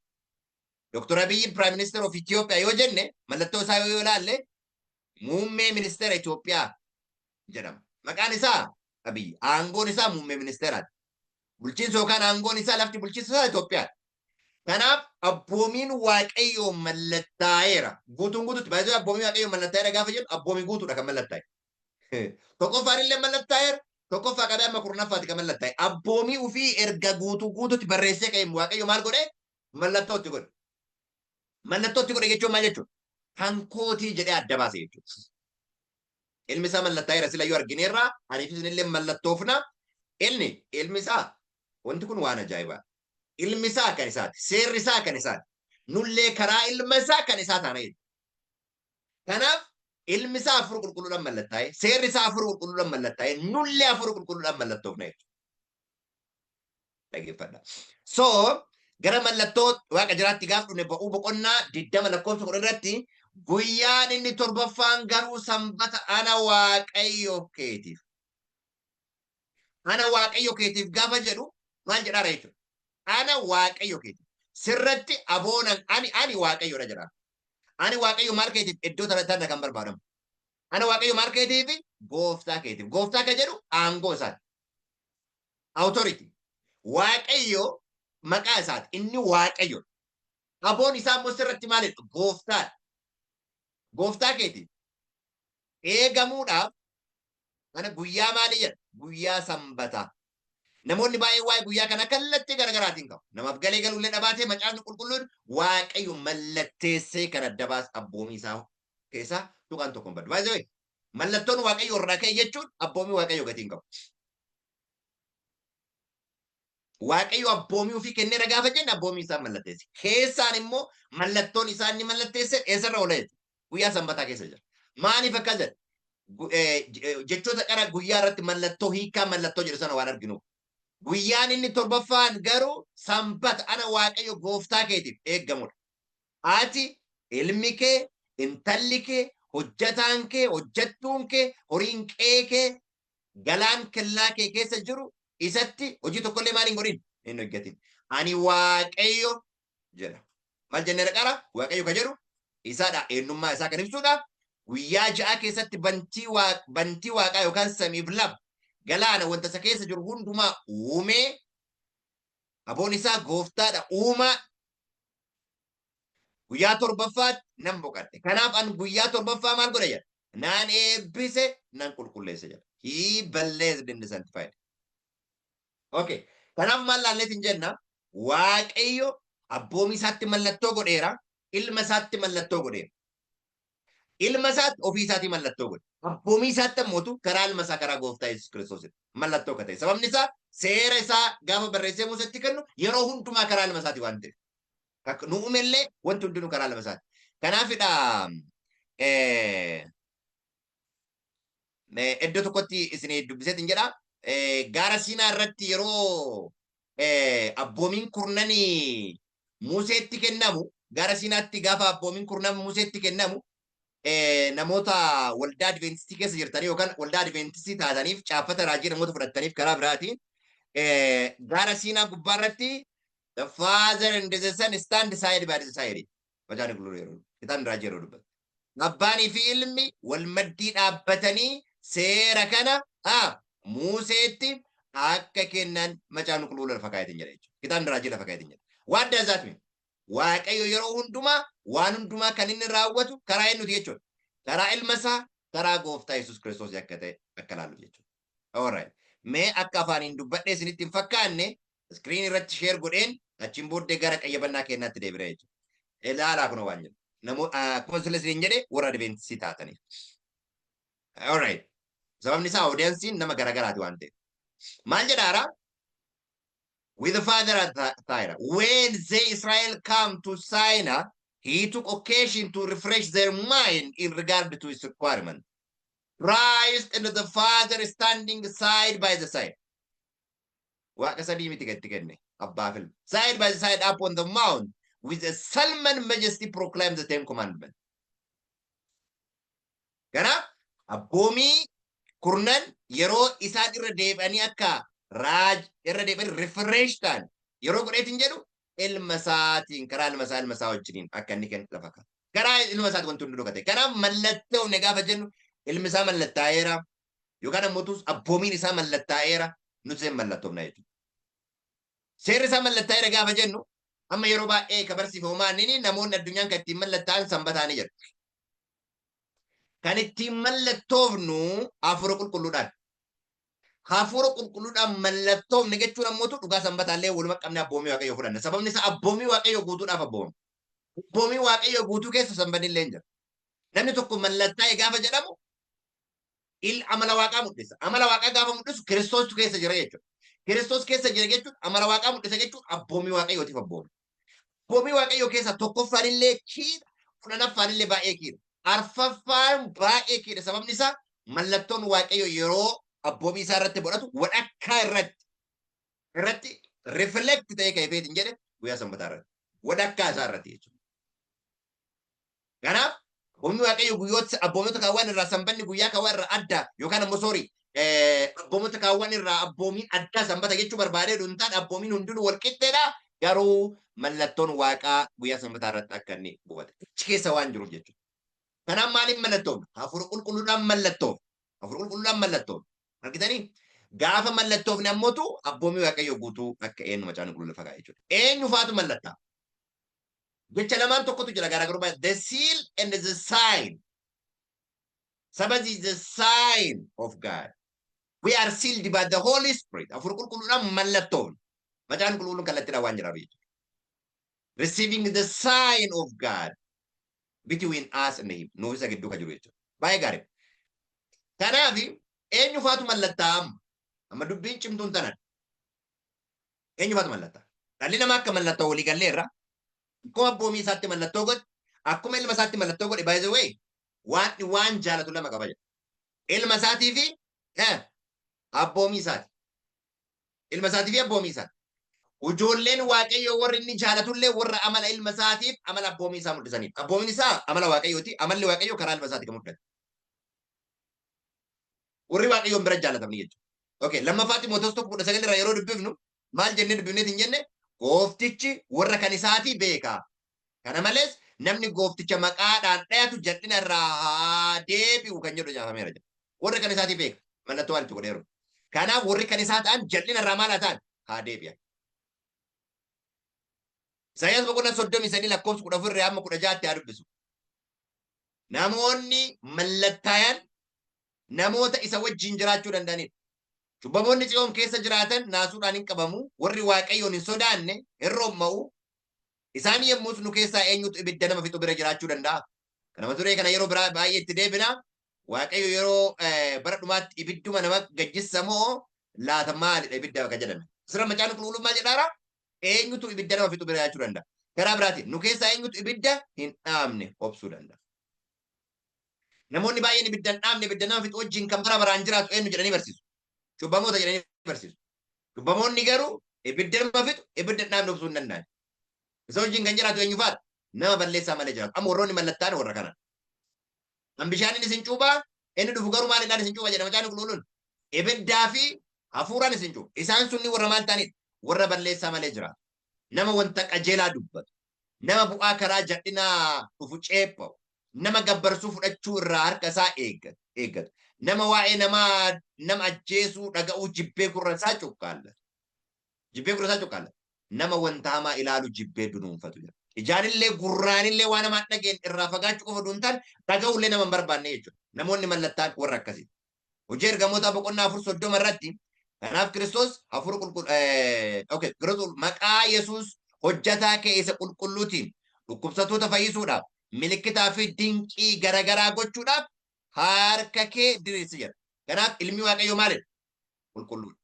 Dr. Abiy Prime Minister of Ethiopia yoo jenne mallattoo isaa yoo ilaalle muummee ministeera Itoophiyaa jedhama. Maqaan isaa Abiy, aangoon isaa muummee ministeeraati. Bulchiinsa yookaan aangoon isaa lafti bulchiinsa isaa Itoophiyaati. Kanaaf abboomiin waaqayyoo mallattaa'eera. Guutuun guutuutti baay'ee abboomiin waaqayyoo mallattaa'eera gaafa jedhu abboomii guutuudha kan mallattaa'e. Tokkoffaan illee mallattaa'eera. Tokkoffaa qabee amma kurnaffaati kan mallattaa'e. Abboomii ofii erga guutuutti barreessee ka'e waaqayyo maal godhee mallattootti godhe. Mallattootti godhe jechuun maal jechuudha? Hankootii jedhee adda baase jechuudha. Ilmi isaa mallattaa'eera sila yoo argineerraa aniif isinillee mallattoofna. Ilmi isaa wanti kun waan ajaa'ibaa. Ilmi isaa kan isaati. Seerri isaa kan isaati. Nullee karaa ilma isaa kan isaa taana jechuudha. Kanaaf ilmi isaa afur qulqulluudhaan mallattaa'e. Seerri isaa afur qulqulluudhaan mallattaa'e. Nullee afur qulqulluudhaan mallattoofna jechuudha. Dhaggeeffadha. So gara mallattoo waaqa jiraatti gaaf dhufne ba'uu boqonnaa 20 lakkoofsa 10 irratti guyyaan inni torbaffaan garuu sanbata ana waaqayyo keetiif. Ana waaqayyo keetiif gaafa jedhu maal jedhaara jechuudha. Ana waaqayyo keetiif. Sirratti aboonan ani waaqayyoodha jedha. Ani waaqayyo maal keetiif iddoo tanatti kan barbaadamu. Ana waaqayyo maal keetiif gooftaa keetiif. Gooftaa kan jedhu aangoo isaati. Authority. Waaqayyo maqaa isaati. Inni waaqayyo. Aboon isaa immoo sirratti maalidha? Gooftaadha. Gooftaa keetiif. Eegamuudhaaf ana guyyaa maalii jedha? Guyyaa sanbataa. Namoonni baay'ee waa'ee guyyaa kana kallattii garaagaraatiin qabu. Namaaf galee galuullee dhabaatee macaafni qulqulluun waaqayyo mallatteessee kan adda baas abboomii isaa keessaa tuqaan tokko hin badu. Baay'ee mallattoon waaqayyo irraa ka'e jechuun abboomii waaqayyo gatiin qabu. Waaqayyo abboomii ofii kennee gaafa jenne abboomii isaa mallatteesse. Keessaan immoo mallattoon isaa inni mallatteesse eessarra oola guyyaa sanbataa keessa jira. Maaliif akkas jedhe? Jechoota qara guyyaa irratti mallattoo hiikaa mallattoo jedhu sana waan arginu. Guyyaan inni torbaffaan garuu sanbata ana waaqayyo gooftaa keetiif eeggamudha. Ati ilmi kee, intalli kee, hojjataan kee, hojjattuun kee, horiin kee, galaan kellaa kee keessa jiru isatti hojii tokkollee maal hin godhin hin hojjetin. Ani waaqayyo jedha. Maal jennee qara waaqayyo ka jedhu isaadha eenyummaa isaa kan ibsudha. Guyyaa ja'a keessatti bantii waaqaa yookaan samiif lafa galaana wanta isa keessa jiru hundumaa uumee aboon isaa gooftaadha uumaa guyyaa torbaffaatti nan boqadhe. Kanaaf an guyyaa torbaffaa maal godhe jedha? Naan eebbise nan qulqulleesse jedha. He blessed in the sanctified. Okay. Kanaaf maal laalleetiin jenna? Waaqayyo abboomii isaatti mallattoo godheera. Ilma isaatti mallattoo godheera. Ilma isaatti ofii isaatii mallattoo godhe. Abboomii isaatti ammootu karaa ilma isaa karaa gooftaa Yesuus Kiristoos mallattoo akka ta'e. Sababni isaa seera isaa gaafa barreessee Museetti kennu yeroo hundumaa karaa ilma isaati waan ta'eef. Nu uumellee wanti hundinuu karaa ilma isaati. Kanaafidha iddoo tokkotti isin dubbiseetiin jedha. Gaara Siinaa irratti yeroo abboomiin kurnanii Museetti kennamu, gaara Siinaatti gaafa abboomiin kurnan Museetti kennamu, namoota waldaa Adventistii keessa jirtanii yookaan waldaa Adventistii taataniif caaffata raajii namoota fudhataniif karaa biraatiin gaara Siinaa gubbaa irratti the father and the son stand side by side. Macaan qulqulluu yeroo kitaan raajii yeroo dubbatu. Abbaanii fi ilmi wal maddii dhaabbatanii seera kana Museetti akka kennan macaan qulqulluu lafa kaayatiin jedha jechuudha. Kitaan raajii lafa kaayatiin jedha. What does that mean? Waaqayyo yeroo hundumaa waan hundumaa kan inni raawwatu karaa eenyuti jechuudha. Karaa ilma isaa, karaa gooftaa Yesuus Kiristoos akka ta'e akka laallu jechuudha. Alright. Mee akka afaaniin dubbadhee isinitti hin fakkaanne iskiriin irratti sheer godheen achiin booddee gara qayyabannaa kennaatti deebira jechuudha. Ilaalaa kunoo waan jedhu. Akkuma sila isin jedhe warra Adventistii taataniif. Alright. Sababni isaa audiyansiin nama garagaraati waan ta'eef. Maal jedhaara? With the father at Tyre. When the Israel come to Sinai, he took occasion to refresh their mind in regard to his requirement. Christ and the Father standing side by the side. Waaqa sadii miti gatti kenne abbaa filma. Side by side up on the mount with a solemn majesty proclaim the 10 commandments. Kanaaf abboomii kurnan yeroo isaan irra deebi'anii akka raaj irra deebiin refresh ta'an yeroo godheetiin jedhu ilma isaatiin karaa ilma isaa wajjiniin akka inni kennu lafa ka'a. Karaa ilma isaati wanti hundi dhugate. Kanaaf mallattoo inni gaafa jennu ilmi isaa mallattaa'eera yookaan ammoo abboomiin isaa mallattaa'eera nuti seen mallattoofna jechuudha. Seerri isaa mallattaa'eera gaafa jennu amma yeroo baay'ee ka barsiifamaa inni namoonni addunyaan kan ittiin mallattaa'an sanbataanii jedhu. Kan ittiin mallattoofnu hafuura qulqulluudhaan. Hafuura qulqulluudhaan mallattoofne jechuun ammoo dhugaa sanbataallee waluma qabne abboomii waaqayyoo fudhanna. Sababni isaa abboomii waaqayyoo guutuudhaaf abboomama. Abboomii waaqayyoo guutuu keessa sanbanillee hin jiru. Namni tokko mallattaa'e gaafa jedhamu amala waaqaa mul'isa. Amala waaqaa gaafa mul'isu Kiristoostu keessa jira jechuudha. Kiristoos keessa jira jechuun amala waaqaa mul'isa jechuun abboomii waaqayyootiif abbooma. Abboomii waaqayyoo keessa tokkoffaan illee kiidha, kudhanaffaan illee baay'ee kiidha. Arfaffaan baay'ee kiidha. Sababni isaa mallattoon waaqayyoo yeroo abboomii isaa irratti godhatu wadhakkaa irratti reflect ta'ee ka'ee feetiin jedhe guyyaa sanbataa irratti. Wadhakkaa isaa irratti jechuudha. Kanaaf abboomii waaqayyoo guyyoota abboomota kaawwan irraa sanbanni guyyaa kaawwan irraa adda yookaan ammoo soorii abboomota kaawwan irraa abboomiin addaa sanbata jechuu barbaadee duntaan abboomiin hundinuu wal qixxeedha. Garuu mallattoon waaqaa guyyaa sanbataa irratti akka inni buufate. Achi keessa waan jiruuf jechuudha. Kanaaf maaliin mallattoon? Hafuura qulqulluudhaan mallattoon. Hafuura qulqulluudhaan mallattoon. Argitanii gaafa mallattoofne ammootu abboomii waaqayyoo guutuu akka eenyu macaan qulqulluu fagaa jechuudha. Eenyu faatu mallattaa? Jecha lamaan tokkotu jira garaagarummaa. The seal and the sign. Sabbath is the sign of God. We are sealed by the Holy Spirit. Hafuura qulqulluudhaan mallattoon. Macaan qulqulluun kallattiidhaan waan jiraaf jechuudha. Receiving the sign of God between us and him. Nuuf isa gidduu ka jiru jechuudha. Baay'ee gaarii. Kanaaf eenyu faatu mallattaa amma dubbiin cimtuun tanan. Eenyu faatu mallattaa? Dhalli namaa akka mallattoo walii galleerra. Akkuma abboomii isaatti mallattoo godhe, akkuma ilma isaatti mallattoo godhe, by the way, waan jaalatu lama qaba jedha. Ilma isaatii fi abboomii isaati. Ilma isaatii fi abboomii isaati. Ijoolleen waaqayyoo warri inni jaalatullee warra amala ilma isaatiif amala abboomii isaa mul'isaniif. Abboomiin isaa amala waaqayyooti. Amalli waaqayyoo karaa ilma isaati kan mul'atu. Warri waaqayyoon bira jaalatamni jechuudha. Okay, lammaffaa Xiimotewos 1:9 irraa yeroo dubbifnu maal jennee dubbifneet hin jenne gooftichi warra kan isaatii beekaa. Kana malees namni goofticha maqaadhaan dhayatu jal'ina irraa haa deebi'u kan jedhu caafameera jedha. Warri kan isaatii beeka. Mallattoo waan itti godheeru. Kanaaf warri kan isaa ta'an jal'ina irraa maal haa ta'an? Haa deebi'an. Isaayyaas 33:14 hamma 16 haa dubbisu. Namoonni mallattaayan namoota isa wajjin jiraachuu danda'anidha. Cubbamoonni Xiyoon keessa jiraatan naasuudhaan hin qabamu. Warri waaqayyoon hin sodaanne hin romma'u. Isaan yemmus nu keessaa eenyutu ibidda nama fixu bira jiraachuu danda'a. Kanama turee kana yeroo biraa baay'ee itti deebina. Waaqayyo yeroo bara dhumaatti ibidduma nama gajjissa moo laata maalidha ibidda akka jedhame. Sirra macaan qulqulluu maal jedhaara? Eenyutu ibidda nama fixu bira jiraachuu danda'a. Karaa biraatiin nu keessaa eenyutu ibidda hin dhaamne obsuu danda'a. Namoonni baay'een ibidda hin dhaamne ibidda nama fixu wajjin kan bara baraan jiraatu eenyu jedhanii barsiisu. Cubbamoota jedhanii barsiisu. Cubbamoonni garuu ibidda nama fixu ibidda hin dhaamne obsuu hin danda'an. Isa wajjin kan jiraatu eenyu faadha? Nama balleessaa malee jiraatu. Amma warroonni mallattaan warra kana. Kan bishaan isin cuubaa inni dhufu garuu maalidhaan isin cuuba jedhama macaan qulqulluun. Ibiddaa fi hafuuraan isin cuuba. Isaan sunni warra maal ta'anidha? Warra balleessaa malee jiraatu. Nama wanta qajeelaa dubbatu. Nama bu'aa karaa jal'inaa dhufu ceepha'u. Nama gabbarsuu fudhachuu irraa harka isaa eeggatu. Nama waa'ee nama ajjeesuu dhaga'uu jibbee gurra isaa cuqqaallatu. Jibbee gurra isaa cuqqaallatu. Nama wanta hamaa ilaalu jibbee dunuunfatu jira. Ijaanillee gurraanillee waan namaa dhageen irraa fagaachuu qofa duuntaan dhaga'ullee nama hin barbaanne jechuudha. Namoonni mallattaan warra akkasii. Hojii ergamoota 4:30 irratti kanaaf Kiristoos hafuura qulqulluu maqaa Yesuus hojjataa keessa qulqulluutiin dhukkubsattoota fayyisuudhaaf milikitaa fi dinqii garaagaraa gochuudhaaf harka kee diriirsi jedha. Kanaaf ilmi waaqayyoo maalidha? Qulqulluudha.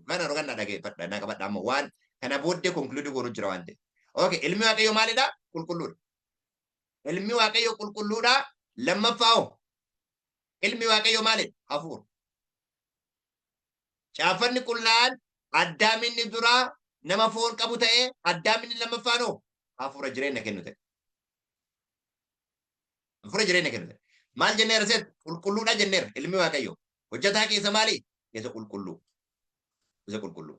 Kana roganna dhageeffadha na qabadha amma waan kana booddee konkluudii goonuu jira waan ta'eef. Okay, ilmi waaqayyoo maalidha? Qulqulluudha. Ilmi waaqayyoo qulqulluudha. Lammaffaa ilmi waaqayyoo maalidha? Hafuura. Caafanni qullaan addaaminni duraa nama foon qabu ta'ee addaaminni lammaffaan hafuura jireenya kennu ta'e. Hafuura jireenya kennu ta'e. Maal jenneera seet? Qulqulluudha jenneera ilmi waaqayyoo. Hojjataa keessa maali? Keessa qulqulluu. Isa qulqulluu.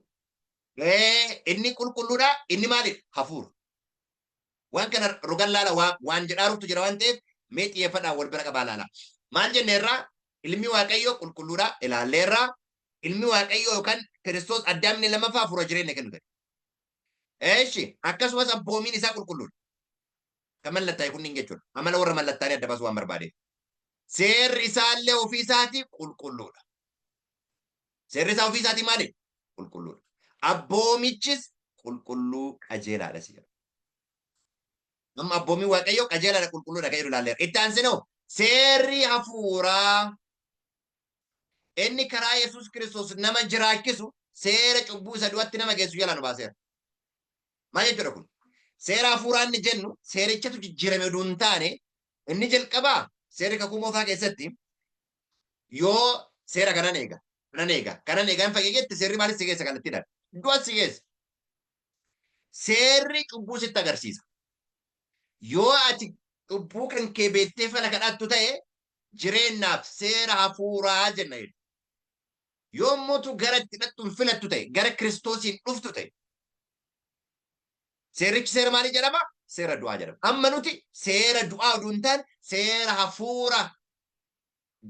Inni qulqulluudha. Inni maali? Hafuura. Waan kana rogan laala waan jedhaarutu jira waan ta'eef mee xiyyeeffadhaan wal bira qabaa laala. Maal jenneerraa ilmi waaqayyoo qulqulluudha ilaalleerraa ilmi waaqayyoo yookaan Kiristoos addaamni lammaffaa hafuura jireenya kennu gadi. Eeshi akkasumas abboomiin isaa qulqulluudha. Kan mallattaa'e kunniin jechuudha. Amala warra mallattaa'anii adda baasuu waan barbaade. Seerri isaallee ofii isaatii qulqulluudha. Seerri isaa ofii isaatii maali? Qulqulluudha. Abboomichis qulqulluu qajeelaadha si jedha. Amma abboomiin waaqayyoo qajeelaadha qulqulluudha kan jedhu ilaalleera. Itti aansinoo seerri hafuuraa inni karaa Yesuus Kiristoos nama jiraachisu seera cubbuu isa du'atti nama geessu jala nu baaseera. Maal jechuudha kun? Seera hafuuraa inni jennu seerichatu jijjiirame oduu hin taane inni jalqabaa seerri kakuu moofaa keessatti yoo seera kanan eega hin fageegetti seerri maalis si geessa kallattiidhaan du'a si geessa. Seerri cubbuu sitti agarsiisa. Yoo ati cubbuu kan kee beektee fala kadhattu ta'e jireenyaaf seera hafuuraa jenna jedhu. Yommuutu gara itti hidhattuun filattu ta'e gara Kiristoosiin dhuftu ta'e. Seerichi seera maalii jedhama? Seera du'aa jedhama. Amma nuti seera du'aa oduu hin taane seera hafuura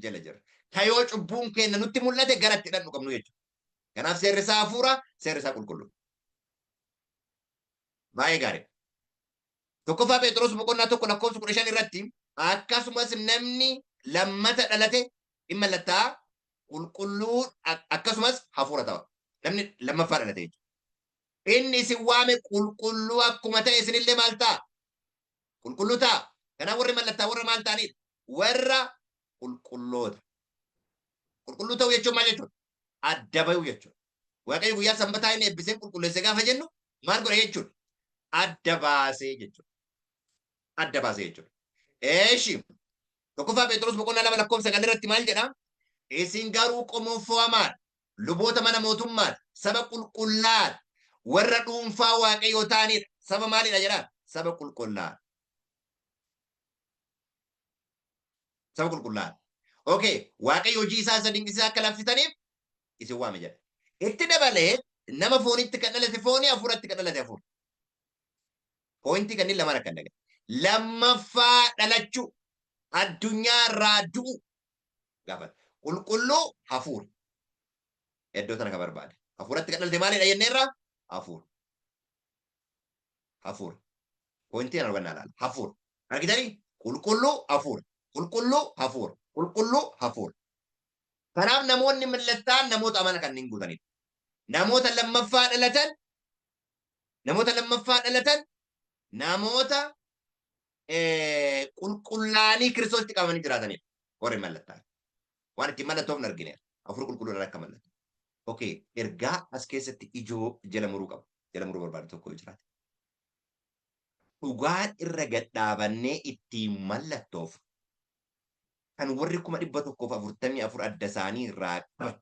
jala jirra. Kayoo cubbuun keenya nutti mul'ate gara itti hidhannu qabnu jechuudha. Kanaaf seerri isaa hafuura, seerri isaa qulqulluu. Baay'ee gaarii. Tokkoffaa Phexros boqonnaa tokko lakkoofsa 15 irratti akkasumas namni lammata dhalate dhimma lattaa qulqulluu akkasumas hafuura ta'a. Namni lammaffaa dhalate jechuudha. Inni isin waame qulqulluu akkuma ta'e isinillee maal ta'a? Qulqulluu ta'a. Kanaaf warri mallattaa warra maal ta'anidha? Warra qulqulloota. Qulqulluu ta'uu jechuun maal jechuudha? Adda bahuu jechuudha. Waaqayyo guyyaa sanbataa inni eebbisee qulqulleessee gaafa jennu maal godha jechuudha? Adda baasee jechuudha. Adda baasee jechuudha. Eeshi. Tokkoffaa Phexros boqonnaa 2 lakkoofsa 9 irratti maal jedha? Isin garuu qomooffamaa luboota mana mootummaa saba qulqullaadha. Warra dhuunfaa waaqayyoo ta'anidha. Saba maalidha jedha? Saba qulqullaadha. Saba qulqullaadha. Okay, waaqayyo hojii isaa isa dinqisiisaa akka laffisaniif isin waame jedha. Itti dabalee nama foonitti kan dhalate foonii hafuuratti kan dhalate hafuura. Pointii kanneen lamaan akka hin dhagaye. Lammaffaa dhalachuu addunyaa irraa du'u gaafata. Qulqulluu hafuura. Iddoo tana kan barbaade. Hafuuratti kan dhalate maalidha jenneerraa? Hafuura. Hafuura. Pointii kana hubannaa laala. Hafuura. Argitanii? Qulqulluu hafuura. Qulqulluu hafuura. Qulqulluu hafuura. Kanaaf namoonni mallattaan namoota amana kanneen guutanidha. Namoota lammaffaa dhalatan namoota qulqullaanii Kiristoositti qabamanii jiraatanidha. Warri mallattaan. Waan ittiin mallattoofnu argineera. Hafuura qulqulluudhaan akka mallattoo. Okay, ergaa as keessatti ijoo jala muruu qaba. Jala muruu barbaadu tokko jiraate. Dhugaan irra gadhaabannee ittiin mallattoof kan warri 144 adda isaanii irraa qaban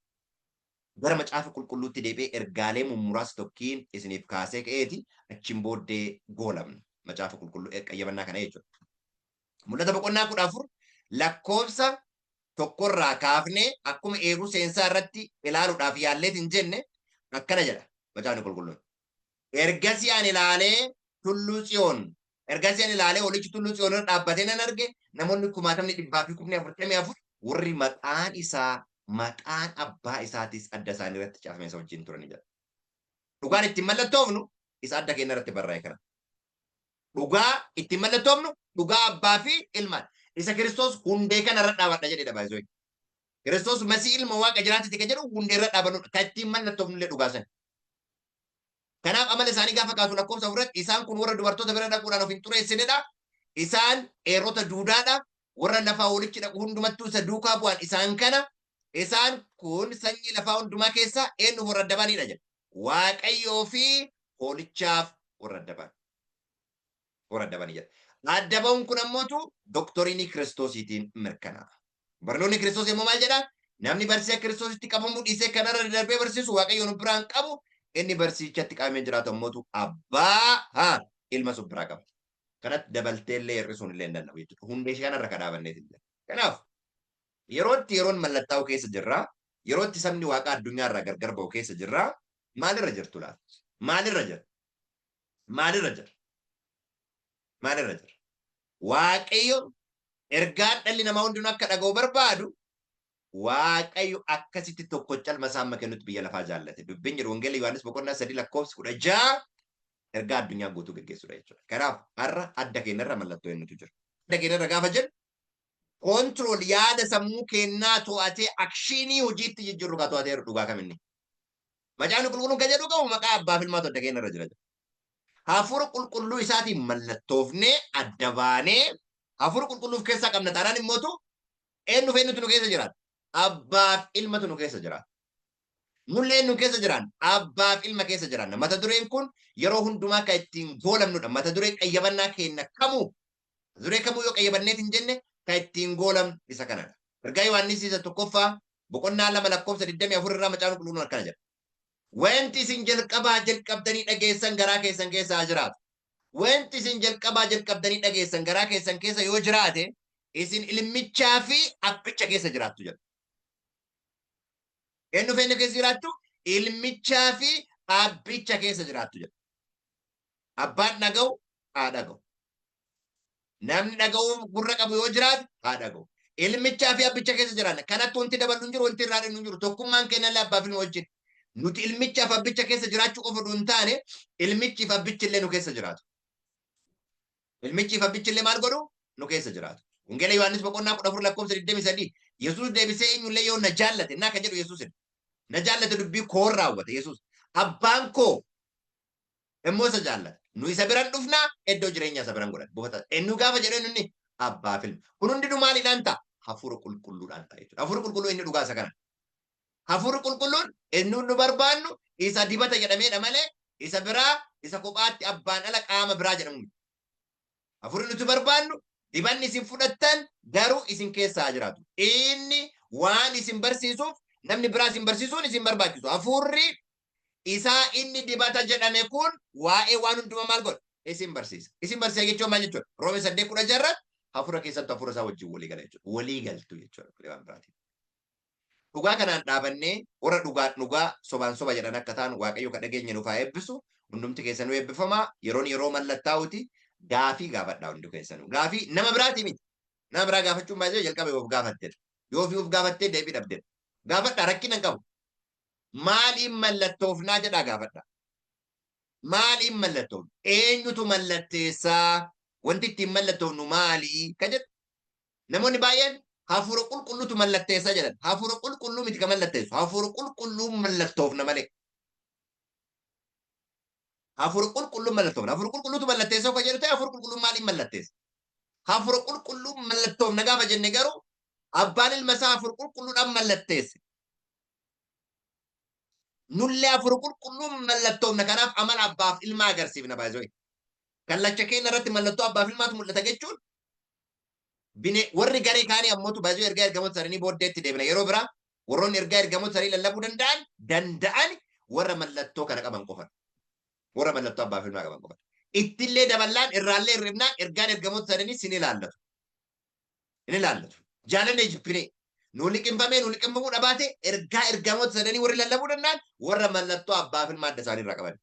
gara macaafa qulqulluutti deebi'ee ergaalee mummuraasa tokkiin isiniif kaasee ka'eeti achiin booddee goolamna. Macaafa qulqulluu qayyabannaa kana jechuudha. Mul'ata boqonnaa 14 lakkoofsa tokkorraa kaafnee akkuma eeruu seensaa irratti ilaaluudhaaf yaalleet hin jenne akkana jedha macaafni qulqulluun. Ergasii ani ilaalee tulluu tsiyoon ergasii ani ilaalee olichi tulluu tsiyoon irra dhaabbatee nan arge namoonni 1,444 warri maqaan abbaa isaatis adda isaanii irratti caafame isa wajjin turani jedha. Dhugaan ittiin mallattoofnu isa adda keenya irratti barraa'e kana. Dhugaa ittiin mallattoofnu dhugaa abbaa fi ilmaan. Isa Kiristoos hundee kana irra dhaabadha jedhedha baay'isoo. Kiristoos masii ilma waaqa jiraatatti kan jedhu hundee irra dhaabannudha. Kan ittiin mallattoofnu illee dhugaa sana. Kanaaf amala isaanii gaafa kaasu lakkoofsa irratti isaan kun warra dubartoota bira dhaquudhaan of hin xureessinedha. Isaan eerota duudaadha. Warra lafaa walitti dhaqu hundumattuu isa duukaa bu'an isaan kana. Isaan kun sanyii lafaa hundumaa keessaa eenyuuf warra adda baanidha jedha. Waaqayyoo fi hoolichaaf warra adda baan. Warra adda baanii jedha. Adda ba'uun kun ammootu doktoriinii Kiristoosiitiin mirkanaa'a. Barnoonni Kiristoos immoo maal jedhaa? Namni barsiisa Kiristoositti qabamuu dhiisee kanarra darbee barsiisu waaqayyoon biraan qabu inni barsiichatti qabamee jiraatu ammootu abbaa ilma sun biraa qaba. Kanatti dabaltee illee hir'isuun illee hin danda'u jechuudha. Hundee ishee kanarra kan dhaabanneet illee. Kanaaf yerootti yeroon mallattaa'u keessa jirra. Yerootti sabni waaqaa addunyaa irraa gargar ba'u keessa jirra. maalirra jirtu laata? Maalirra jira? Maalirra jira? Maalirra jira? Waaqayyo ergaan dhalli namaa hundinuu akka dhaga'u barbaadu waaqayyo akkasitti tokko calma isaan makennutti biyya lafaa jaallate. Dubbiin jedhu wangeela Yohaannis boqonnaa 3:16 ergaa addunyaa guutuu geggeessudha jechuudha. Kanaaf har'a adda keenyarra mallattoo eenyutu jira? Adda keenyarra gaafa jedhu kontirool yaada sammuu kennaa to'atee akshinii hojiitti jijjiirru kaa to'atee dhugaa kaminni. Macaan qulqulluun kan jedhu qabu maqaa abbaa fi ilmaatu adda keenyarra jira. Hafuura qulqulluu isaatiin mallattoofnee adda baanee hafuura qulqulluuf keessaa qabna taanaan immootu eenyuuf eenyutu nu keessa jiraata? Abbaaf ilmatu nu keessa jiraata. Nullee nu keessa jiraan abbaaf ilma keessa jiraanna. Mata dureen kun yeroo hundumaa kan ittiin goolamnudha. Mata duree qayyabannaa keenya kamuu duree kamuu yoo qayyabanneet hin jenne kan ittiin goolamnu isa kanadha. Ergaa Yohaannis isa tokkoffaa boqonnaa 2:24 irraa macaan qulqulluun akkana jedha. Wanti isin jalqabdanii dhageessan garaa keessan keessa haa jiraatu. Wanti isin jalqabdanii dhageessan garaa keessan keessa yoo jiraate isin ilmichaa fi abbicha keessa jiraattu jedha. Eenyu feene keessa jiraattu? Ilmichaa fi abbicha keessa jiraattu jedha. Abbaan dhaga'u haa dhaga'u. Namni dhaga'u gurra qabu yoo jiraate haa dhaga'u. Ilmichaa fi abbicha keessa jiraanna. Kanatti wanti dabalu hin jiru, wanti irraa hin jiru. Tokkummaan kennallee abbaaf ilma wajjin. Nuti ilmichaaf abbicha keessa jiraachuu qofa hin taane ilmichiif abbichi illee nu keessa jiraatu. Ilmichiif abbichi illee maal godhu? Nu keessa jiraatu. Wangeela Yohaannis boqonnaa 14:23 Yesuus deebisee eenyullee yoo na jaallate naa kan jedhu Yesuusin. Na jaallate dubbii koo raawwate Yesuus. Abbaan koo immoo isa jaallata. Nu isa biran dhufnaa iddoo jireenyaa isa biran godhan. Buufata eenyu gaafa jedheen inni abbaaf ilma. Kun hundinuu maaliidhaan ta'a? Hafuura qulqulluudhaan ta'a jechuudha. Hafuura qulqulluu inni dhugaa isa kana. Hafuura qulqulluun inni nu barbaannu isa dibata jedhameedha malee isa biraa isa kophaatti abbaan ala qaama biraa jedhamu. Hafuurri nuti barbaannu dibanni isin fudhattan garuu isin keessaa jiraatu. Inni waan isin barsiisuuf namni biraa isin barsiisuun isin barbaachisu. Hafuurri isaa inni dibata jedhame kun waa'ee waan hundumaa maal godha? Isin barsiisa. Isin barsiisa jechuun maal jechuudha? Roome 8:16 hafuura keessatti hafuura isaa wajjin walii gala jechuudha. Walii galtu jechuudha. Dhugaa kanaan dhaabannee warra dhugaa sobaan soba jedhan akka ta'an waaqayyo ka dhageenya nuuf haa eebbisu. Hundumti keessanuu eebbifamaa. Yeroo mallattaa'uti gaafii gaafadhaa hundi keessanuu. Gaafii nama biraati miti. Nama biraa gaafachuun baay'ee jalqabe of gaafattedha. Yoo of gaafattee deebii dhabdedha. Gaafadhaa rakkina hin qabu. Maaliin mallattoofnaa jedhaa gaafadhaa. Maaliin mallattoofnu? Eenyutu mallatteessaa? Wanti ittiin mallattoofnu maalii? Ka jedhu. Namoonni baay'een hafuura qulqulluutu mallatteessaa jedhan. Hafuura qulqulluu miti ka mallatteessu. Hafuura qulqulluu mallattoofna malee. Hafuura qulqulluu mallattoofna. Hafuura qulqulluutu mallatteessaa ka jedhu ta'e hafuura qulqulluu maaliin mallatteessa? Hafuura qulqulluu mallattoofna gaafa jenne garuu abbaan ilma isaa hafuura qulqulluudhaan mallatteesse. Nullee hafuura qulqulluu mallattoofna kanaaf amala abbaaf ilmaa agarsiifna baay'ee. Kallacha keenya irratti mallattoo abbaaf ilmaatu mul'ata jechuun warri garee kaanii ammootu baay'ee ergaa ergamoota isaanii booddeetti deebina. Yeroo biraa warroonni ergaa ergamoota isaanii lallabuu danda'an warra mallattoo kana qaban qofan. Warra mallattoo abbaaf ilmaa qaban qofan. Ittillee daballaan irraallee hirribnaan ergaan ergamoota isaanii sin ilaallatu. Hin ilaallatu. Jaalanne jibbinee. Nu liqinfamuu dhabaate ergaa ergamoota isaanii warri lallabuu danda'an warra mallattoo abbaaf ilmaa adda isaanii irraa qaban.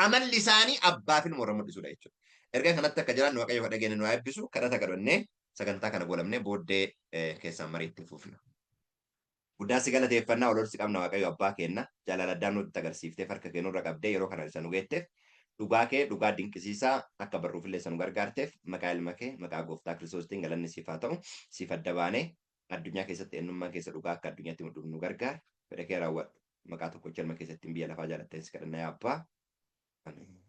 Amalli isaanii abbaaf ilma warra mul'isudha jechuudha. Ergaa kanatti akka jiran waaqayyo dhageenya nu haa eebbisu kadhata kadhannee sagantaa kana goolabnee booddee keessan mariitti fufna. Guddaa si galateeffannaa ololsi qabna waaqayyo abbaa keenna jaalala addaan nutti agarsiiftee harka kee nurra qabdee yeroo kana isa nu geetteef dhugaa kee dhugaa dinqisiisaa akka barruufillee isa nu gargaarteef maqaa ilma kee maqaa gooftaa kiristoostiin galanni siif haa ta'u siif adda baanee addunyaa keessatti eenyummaan keessa dhugaa akka addunyaatti nu gargaara fedha kee raawwadhu maqaa tokkocha ilma keessatti biyya lafaa jaalatteen si kadhannaa yaa abbaa. Ameen.